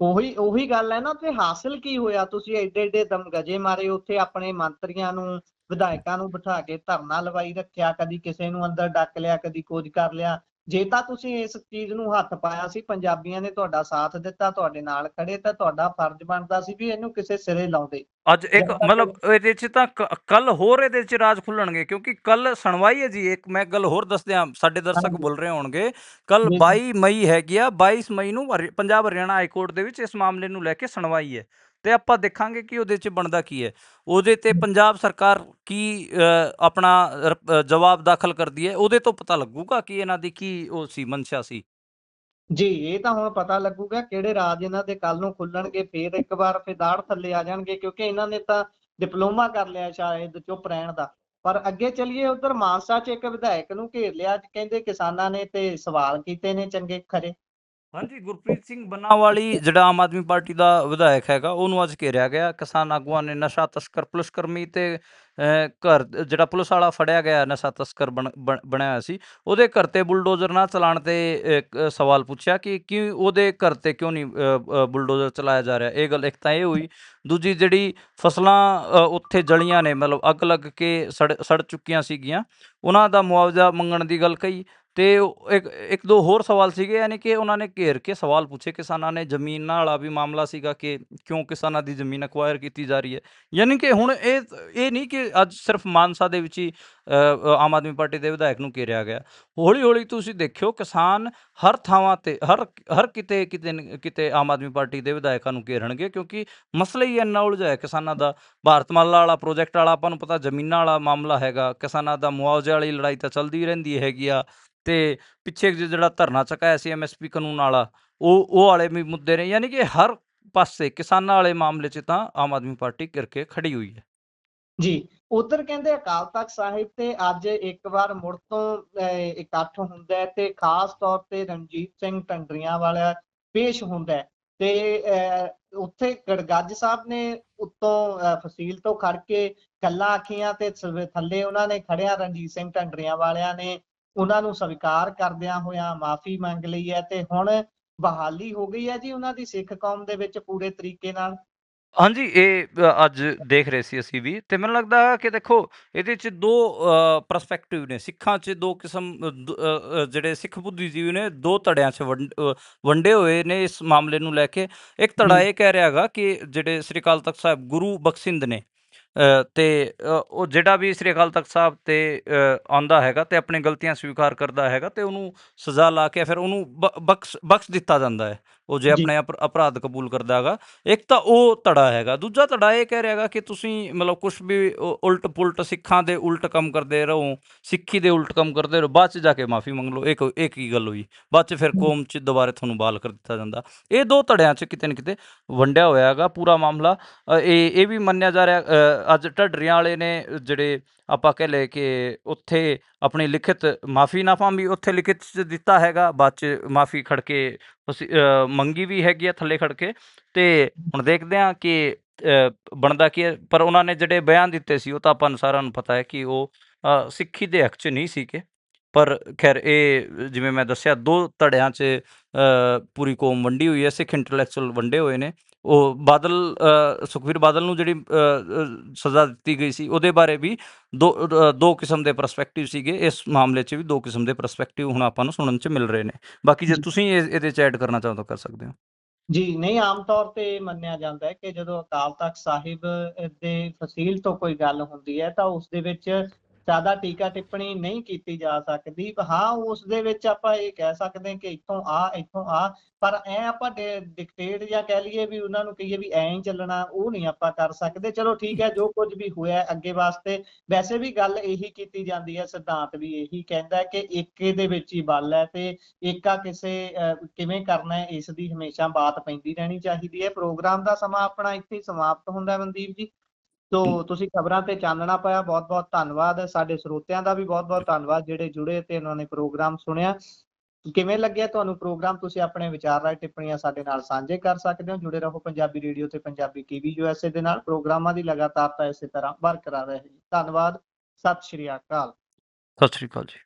[SPEAKER 1] ਉਹੀ ਗੱਲ ਹੈ ਨਾ, ਤੇ ਹਾਸਿਲ ਕੀ ਹੋਇਆ? ਤੁਸੀਂ ਏਡੇ ਏਡੇ ਦਮਗਜੇ ਮਾਰੇ ਉੱਥੇ, ਆਪਣੇ ਮੰਤਰੀਆਂ ਨੂੰ ਵਿਧਾਇਕਾਂ ਨੂੰ ਬਿਠਾ ਕੇ ਧਰਨਾ ਲਵਾਈ ਰੱਖਿਆ, ਕਦੀ ਕਿਸੇ ਨੂੰ ਅੰਦਰ ਡੱਕ ਲਿਆ, ਕਦੀ ਕੁਝ ਕਰ ਲਿਆ। ਜੇ ਤਾਂ ਤੁਸੀਂ ਇਸ ਚੀਜ਼ ਨੂੰ ਹੱਥ ਪਾਇਆ ਸੀ, ਪੰਜਾਬੀਆਂ ਨੇ ਤੁਹਾਡਾ ਸਾਥ ਦਿੱਤਾ, ਤੁਹਾਡੇ ਨਾਲ ਖੜੇ, ਤਾਂ ਤੁਹਾਡਾ ਫਰਜ਼ ਬਣਦਾ ਸੀ ਵੀ ਇਹਨੂੰ ਕਿਸੇ ਸਿਰੇ ਲਾਉਂਦੇ।
[SPEAKER 2] ਅੱਜ ਇੱਕ ਮਤਲਬ ਇਹਦੇ 'ਚ ਤਾਂ ਕੱਲ ਹੋਰ ਇਹਦੇ 'ਚ ਰਾਜ ਖੁੱਲਣਗੇ, ਕਿਉਂਕਿ ਕੱਲ ਸੁਣਵਾਈ ਹੈ ਜੀ। ਇੱਕ ਮੈਂ ਗੱਲ ਹੋਰ ਦੱਸ ਦਿਆਂ, ਸਾਡੇ ਦਰਸ਼ਕ ਬੋਲ ਰਹੇ ਹੋਣਗੇ, ਕੱਲ 22 ਮਈ ਹੈਗੀ ਆ। 22 ਮਈ ਨੂੰ ਪੰਜਾਬ ਹਰਿਆਣਾ ਹਾਈਕੋਰਟ ਦੇ ਵਿੱਚ ਇਸ ਮਾਮਲੇ ਨੂੰ ਲੈ ਕੇ ਸੁਣਵਾਈ ਹੈ, ਅਤੇ ਆਪਾਂ ਦੇਖਾਂਗੇ ਕਿ ਉਹਦੇ 'ਚ ਬਣਦਾ ਕੀ ਹੈ। ਉਹਦੇ 'ਤੇ ਪੰਜਾਬ ਸਰਕਾਰ ਕੀ ਆਪਣਾ ਜਵਾਬ ਦਾਖਲ ਕਰਦੀ ਹੈ, ਉਹਦੇ ਤੋਂ ਪਤਾ ਲੱਗੂਗਾ ਕਿ ਇਹਨਾਂ ਦੀ ਕੀ ਉਹ ਸੀ, ਮਨਸ਼ਾ ਸੀ।
[SPEAKER 1] ਜੀ, ਇਹ ਤਾਂ ਹੁਣ ਪਤਾ ਲੱਗੂਗਾ ਕਿਹੜੇ ਰਾਜ ਇਹਨਾਂ ਦੇ ਕੱਲ ਨੂੰ ਖੁੱਲਣਗੇ। ਫੇਰ ਇੱਕ ਵਾਰ ਫਿਰ ਦਾੜ ਥੱਲੇ ਆ ਜਾਣਗੇ, ਕਿਉਂਕਿ ਇਹਨਾਂ ਨੇ ਤਾਂ ਡਿਪਲੋਮਾ ਕਰ ਲਿਆ ਸ਼ਾਇਦ ਚੁੱਪ ਰਹਿਣ ਦਾ। ਪਰ ਅੱਗੇ ਚੱਲੀਏ, ਉਧਰ ਮਾਨਸਾ 'ਚ ਇੱਕ ਵਿਧਾਇਕ ਨੂੰ ਘੇਰ ਲਿਆ, ਕਹਿੰਦੇ ਕਿਸਾਨਾਂ ਨੇ, ਤੇ ਸਵਾਲ ਕੀਤੇ ਨੇ ਚੰਗੇ ਖਰੇ।
[SPEAKER 2] ਹਾਂਜੀ, ਗੁਰਪ੍ਰੀਤ ਸਿੰਘ ਬੰਨਾਵਾਲੀ ਜਿਹੜਾ ਆਮ ਆਦਮੀ ਪਾਰਟੀ ਦਾ ਵਿਧਾਇਕ ਹੈਗਾ, ਉਹਨੂੰ ਅੱਜ ਘੇਰਿਆ ਗਿਆ। ਕਿਸਾਨ ਆਗੂਆਂ ਨੇ ਨਸ਼ਾ ਤਸਕਰ ਪੁਲਿਸ ਕਰਮੀ ਤੇ ਘਰ ਜਿਹੜਾ ਪੁਲਿਸ ਵਾਲਾ ਫੜਿਆ ਗਿਆ ਨਸ਼ਾ ਤਸਕਰ ਬਣਿਆ ਹੋਇਆ ਸੀ, ਉਹਦੇ ਘਰ 'ਤੇ ਬੁਲਡੋਜ਼ਰ ਨਾ ਚਲਾਉਣ 'ਤੇ ਇੱਕ ਸਵਾਲ ਪੁੱਛਿਆ ਕਿ ਉਹਦੇ ਘਰ 'ਤੇ ਕਿਉਂ ਨਹੀਂ ਬੁਲਡੋਜ਼ਰ ਚਲਾਇਆ ਜਾ ਰਿਹਾ। ਇਹ ਗੱਲ ਇੱਕ ਤਾਂ ਇਹ ਹੋਈ। ਦੂਜੀ, ਜਿਹੜੀ ਫਸਲਾਂ ਉੱਥੇ ਜਲੀਆਂ ਨੇ, ਮਤਲਬ ਅੱਗ ਲੱਗ ਕੇ ਸੜ ਚੁੱਕੀਆਂ ਸੀਗੀਆਂ, ਉਹਨਾਂ ਦਾ ਮੁਆਵਜ਼ਾ ਮੰਗਣ ਦੀ ਗੱਲ ਕਹੀ। ਅਤੇ ਇੱਕ ਦੋ ਹੋਰ ਸਵਾਲ ਸੀਗੇ, ਯਾਨੀ ਕਿ ਉਹਨਾਂ ਨੇ ਘੇਰ ਕੇ ਸਵਾਲ ਪੁੱਛੇ ਕਿਸਾਨਾਂ ਨੇ। ਜ਼ਮੀਨਾਂ ਵਾਲਾ ਵੀ ਮਾਮਲਾ ਸੀਗਾ ਕਿ ਕਿਉਂ ਕਿਸਾਨਾਂ ਦੀ ਜ਼ਮੀਨ ਅਕਵਾਇਰ ਕੀਤੀ ਜਾ ਰਹੀ ਹੈ। ਯਾਨੀ ਕਿ ਹੁਣ ਇਹ ਨਹੀਂ ਕਿ ਅੱਜ ਸਿਰਫ ਮਾਨਸਾ ਦੇ ਵਿੱਚ ਹੀ ਆਮ ਆਦਮੀ ਪਾਰਟੀ ਦੇ ਵਿਧਾਇਕ ਨੂੰ ਘੇਰਿਆ ਗਿਆ। ਹੌਲੀ ਹੌਲੀ ਤੁਸੀਂ ਦੇਖਿਓ, ਕਿਸਾਨ ਹਰ ਥਾਵਾਂ 'ਤੇ ਹਰ ਕਿਤੇ ਕਿਤੇ ਨਾ ਕਿਤੇ ਆਮ ਆਦਮੀ ਪਾਰਟੀ ਦੇ ਵਿਧਾਇਕਾਂ ਨੂੰ ਘੇਰਣਗੇ, ਕਿਉਂਕਿ ਮਸਲਾ ਹੀ ਇੰਨਾ ਉਲਝਿਆ ਹੈ ਕਿਸਾਨਾਂ ਦਾ। ਭਾਰਤਮਾਲਾ ਵਾਲਾ ਪ੍ਰੋਜੈਕਟ ਵਾਲਾ ਆਪਾਂ ਨੂੰ ਪਤਾ ਜ਼ਮੀਨਾਂ ਵਾਲਾ ਮਾਮਲਾ ਹੈਗਾ, ਕਿਸਾਨਾਂ ਦਾ ਮੁਆਵਜ਼ੇ ਵਾਲੀ ਲੜਾਈ ਤਾਂ ਚੱਲਦੀ ਰਹਿੰਦੀ ਹੈਗੀ ਆ। ਅਤੇ ਪਿੱਛੇ ਜਿਹੜਾ ਧਰਨਾ ਚੁਕਾਇਆ ਸੀ MSP ਕਾਨੂੰਨ ਵਾਲਾ, ਉਹ ਵਾਲੇ ਵੀ ਮੁੱਦੇ ਨੇ। ਯਾਨੀ ਕਿ ਹਰ ਪਾਸੇ ਕਿਸਾਨਾਂ ਵਾਲੇ ਮਾਮਲੇ 'ਚ ਤਾਂ ਆਮ ਆਦਮੀ ਪਾਰਟੀ ਘਿਰ ਕੇ ਖੜੀ ਹੋਈ ਹੈ।
[SPEAKER 1] ਜੀ, ਉਧਰ ਕਹਿੰਦੇ ਅਕਾਲ ਤਖਤ ਸਾਹਿਬ ਤੇ ਅੱਜ ਇੱਕ ਵਾਰ ਮੁੜ ਤੋਂ ਇਕੱਠ ਹੁੰਦਾ ਹੈ, ਤੇ ਖਾਸ ਤੌਰ ਤੇ ਰਣਜੀਤ ਸਿੰਘ ਢੱਡਰੀਆਂ ਵਾਲਾ ਪੇਸ਼ ਹੁੰਦਾ ਹੈ। ਤੇ ਉੱਥੇ ਗੜਗੱਜ ਸਾਹਿਬ ਨੇ ਉੱਤੋਂ ਫਸੀਲ ਤੋਂ ਖੜ ਕੇ ਗੱਲਾਂ ਆਖੀਆਂ, ਤੇ ਥੱਲੇ ਉਹਨਾਂ ਨੇ ਖੜਿਆ ਰਣਜੀਤ ਸਿੰਘ ਢੱਡਰੀਆਂ ਵਾਲਿਆਂ ਨੇ ਉਹਨਾਂ ਨੂੰ ਸਵੀਕਾਰ ਕਰਦਿਆਂ ਹੋਇਆਂ ਮਾਫੀ ਮੰਗ ਲਈ ਹੈ, ਤੇ ਹੁਣ ਬਹਾਲੀ ਹੋ ਗਈ ਹੈ ਜੀ ਉਹਨਾਂ ਦੀ ਸਿੱਖ ਕੌਮ ਦੇ ਵਿੱਚ ਪੂਰੇ ਤਰੀਕੇ ਨਾਲ।
[SPEAKER 2] ਹਾਂਜੀ, ਇਹ ਅੱਜ ਦੇਖ ਰਹੇ ਸੀ ਅਸੀਂ ਵੀ। ਅਤੇ ਮੈਨੂੰ ਲੱਗਦਾ ਕਿ ਦੇਖੋ, ਇਹਦੇ 'ਚ ਦੋ ਪਰਸਪੈਕਟਿਵ ਨੇ। ਸਿੱਖਾਂ 'ਚ ਦੋ ਕਿਸਮ ਜਿਹੜੇ ਸਿੱਖ ਬੁੱਧੀਜੀਵੀ ਨੇ, ਦੋ ਧੜਿਆਂ 'ਚ ਵੰਡੇ ਹੋਏ ਨੇ ਇਸ ਮਾਮਲੇ ਨੂੰ ਲੈ ਕੇ। ਇੱਕ ਧੜਾ ਇਹ ਕਹਿ ਰਿਹਾ ਹੈਗਾ ਕਿ ਜਿਹੜੇ ਸ੍ਰੀ ਅਕਾਲ ਤਖਤ ਸਾਹਿਬ ਗੁਰੂ ਬਖਸ਼ਿੰਦ ਨੇ, ਅਤੇ ਉਹ ਜਿਹੜਾ ਵੀ ਸ੍ਰੀ ਅਕਾਲ ਤਖਤ ਸਾਹਿਬ 'ਤੇ ਆਉਂਦਾ ਹੈਗਾ ਅਤੇ ਆਪਣੀ ਗਲਤੀਆਂ ਸਵੀਕਾਰ ਕਰਦਾ ਹੈਗਾ, ਅਤੇ ਉਹਨੂੰ ਸਜ਼ਾ ਲਾ ਕੇ ਫਿਰ ਉਹਨੂੰ ਬਖਸ਼ ਦਿੱਤਾ ਜਾਂਦਾ ਹੈ, ਉਹ ਜੇ ਆਪਣੇ ਅਪਰਾਧ ਕਬੂਲ ਕਰਦਾ ਹੈਗਾ। ਇੱਕ ਤਾਂ ਉਹ ਧੜਾ ਹੈਗਾ। ਦੂਜਾ ਧੜਾ ਇਹ ਕਹਿ ਰਿਹਾ ਹੈਗਾ ਕਿ ਤੁਸੀਂ ਮਤਲਬ ਕੁਛ ਵੀ ਉਲਟ ਪੁਲਟ ਸਿੱਖਾਂ ਦੇ ਉਲਟ ਕੰਮ ਕਰਦੇ ਰਹੋ, ਸਿੱਖੀ ਦੇ ਉਲਟ ਕੰਮ ਕਰਦੇ ਰਹੋ, ਬਾਅਦ 'ਚ ਜਾ ਕੇ ਮਾਫੀ ਮੰਗ ਲਓ। ਇਹ ਕੀ ਗੱਲ ਹੋਈ? ਬਾਅਦ 'ਚ ਫਿਰ ਕੌਮ 'ਚ ਦੁਬਾਰੇ ਤੁਹਾਨੂੰ ਬਹਾਲ ਕਰ ਦਿੱਤਾ ਜਾਂਦਾ। ਇਹ ਦੋ ਧੜਿਆਂ 'ਚ ਕਿਤੇ ਨਾ ਕਿਤੇ ਵੰਡਿਆ ਹੋਇਆ ਹੈਗਾ ਪੂਰਾ ਮਾਮਲਾ। ਇਹ ਵੀ ਮੰਨਿਆ ਜਾ ਰਿਹਾ, ਅੱਜ ਢੱਡਰੀਆਂ ਵਾਲੇ ਨੇ ਜਿਹੜੇ ਆਪਾਂ ਕਹਿ ਲਏ ਕਿ ਉੱਥੇ ਆਪਣੀ ਲਿਖਿਤ ਮਾਫੀਨਾਮਾ ਵੀ ਉੱਥੇ ਲਿਖਿਤ 'ਚ ਦਿੱਤਾ ਹੈਗਾ, ਬਾਅਦ 'ਚ ਮਾਫੀ ਖੜ ਕੇ ਮੰਗੀ ਵੀ ਹੈਗੀ ਆ ਥੱਲੇ ਖੜ ਕੇ। ਅਤੇ ਹੁਣ ਦੇਖਦੇ ਹਾਂ ਕਿ ਬਣਦਾ ਕੀ ਹੈ। ਪਰ ਉਹਨਾਂ ਨੇ ਜਿਹੜੇ ਬਿਆਨ ਦਿੱਤੇ ਸੀ, ਉਹ ਤਾਂ ਆਪਾਂ ਨੂੰ ਸਾਰਿਆਂ ਨੂੰ ਪਤਾ ਹੈ ਕਿ ਉਹ ਸਿੱਖੀ ਦੇ ਹੱਕ 'ਚ ਨਹੀਂ ਸੀਗੇ। ਪਰ ਖੈਰ ਇਹ ਜਿਵੇਂ ਮੈਂ ਦੱਸਿਆ 2 ਧੜਿਆਂ 'ਚ ਪੂਰੀ ਕੌਮ ਵੰਡੀ ਹੋਈ ਹੈ। ਸਿੱਖ ਇੰਟੈਲੈਕਚੁਅਲ ਵੰਡੇ ਹੋਏ ਨੇ। ਉਹ ਬਾਦਲ ਸੁਖਬੀਰ ਬਾਦਲ ਨੂੰ ਜਿਹੜੀ ਸਜ਼ਾ ਦਿੱਤੀ ਗਈ ਸੀ ਉਹਦੇ ਬਾਰੇ ਵੀ 2 ਕਿਸਮ ਦੇ ਪਰਸਪੈਕਟਿਵ ਸੀਗੇ। ਇਸ ਮਾਮਲੇ 'ਚ ਵੀ 2 ਕਿਸਮ ਦੇ ਪਰਸਪੈਕਟਿਵ ਹੁਣ ਆਪਾਂ ਨੂੰ ਸੁਣਨ 'ਚ ਮਿਲ ਰਹੇ ਨੇ। ਬਾਕੀ ਜੇ
[SPEAKER 1] ਜੀ
[SPEAKER 2] ਤੁਸੀਂ ਇਹਦੇ 'ਚ ਐਡ ਕਰਨਾ ਚਾਹੋ ਤਾਂ ਕਰ ਸਕਦੇ ਹੋ।
[SPEAKER 1] ਜੀ ਨਹੀਂ, ਆਮ ਤੌਰ ਤੇ ਮੰਨਿਆ ਜਾਂਦਾ ਹੈ ਕਿ ਜਦੋਂ ਅਕਾਲ ਤਖ਼ਤ ਸਾਹਿਬ ਦੇ ਫਸੀਲ ਤੋਂ ਕੋਈ ਗੱਲ ਹੁੰਦੀ ਹੈ ਤਾਂ ਉਸ ਦੇ ਵਿੱਚ ਜ਼ਿਆਦਾ ਟੀਕਾ ਟਿੱਪਣੀ ਨਹੀਂ ਕੀਤੀ ਜਾ ਸਕਦੀ। ਹਾਂ, ਉਸ ਦੇ ਵਿੱਚ ਆਪਾਂ ਇਹ ਕਹਿ ਸਕਦੇ ਹਾਂ ਕਿ ਇੱਥੋਂ ਆ, ਪਰ ਆਪਾਂ ਡਿਕਟੇਟ ਜਾਂ ਕਹਿ ਲਈਏ ਵੀ ਉਹਨਾਂ ਨੂੰ ਕਹੀਏ ਵੀ ਐਂ ਹੀ ਚੱਲਣਾ, ਉਹ ਨਹੀਂ ਆਪਾਂ ਕਰ ਸਕਦੇ। ਚਲੋ ਠੀਕ ਹੈ, ਜੋ ਕੁਝ ਵੀ ਹੋਇਆ ਅੱਗੇ ਵਾਸਤੇ। ਵੈਸੇ ਵੀ ਗੱਲ ਇਹੀ ਕੀਤੀ ਜਾਂਦੀ ਹੈ, ਸਿਧਾਂਤ ਵੀ ਇਹੀ ਕਹਿੰਦਾ ਹੈ ਕਿ ਏਕੇ ਦੇ ਵਿੱਚ ਹੀ ਬਲ ਹੈ ਤੇ ਏਕਾ ਕਿਵੇਂ ਕਰਨਾ ਹੈ ਇਸ ਦੀ ਹਮੇਸ਼ਾ ਬਾਤ ਪੈਂਦੀ ਰਹਿਣੀ ਚਾਹੀਦੀ ਹੈ। ਪ੍ਰੋਗਰਾਮ ਦਾ ਸਮਾਂ ਆਪਣਾ ਇੱਥੇ ਹੀ ਸਮਾਪਤ ਹੁੰਦਾ ਮਨਦੀਪ ਜੀ। ਤੋ ਤੁਸੀਂ ਖਬਰਾਂ ਤੇ ਚਾਨਣਾ ਪਾਇਆ, ਬਹੁਤ ਬਹੁਤ ਧੰਨਵਾਦ। ਸਾਡੇ ਸਰੋਤਿਆਂ ਦਾ ਵੀ ਬਹੁਤ ਬਹੁਤ ਧੰਨਵਾਦ ਜਿਹੜੇ ਜੁੜੇ ਤੇ ਉਹਨਾਂ ਨੇ ਪ੍ਰੋਗਰਾਮ ਸੁਣਿਆ। ਕਿਵੇਂ ਲੱਗਿਆ ਤੁਹਾਨੂੰ ਪ੍ਰੋਗਰਾਮ? ਤੁਸੀਂ ਆਪਣੇ ਵਿਚਾਰ ਰਾਏ ਟਿੱਪਣੀਆਂ ਸਾਡੇ ਨਾਲ ਸਾਂਝੇ ਕਰ ਸਕਦੇ ਹੋ। ਜੁੜੇ ਰਹੋ ਪੰਜਾਬੀ ਰੇਡੀਓ ਤੇ ਪੰਜਾਬੀ ਟੀਵੀ USA ਦੇ ਨਾਲ। ਪ੍ਰੋਗਰਾਮਾਂ ਦੀ ਲਗਾਤਾਰਤਾ ਇਸੇ ਤਰ੍ਹਾਂ ਬਰਕਰਾਰ ਰਹੇ। ਧੰਨਵਾਦ। ਸਤਿ ਸ਼੍ਰੀ ਅਕਾਲ।
[SPEAKER 2] ਸਤਿ ਸ਼੍ਰੀ ਅਕਾਲ ਜੀ।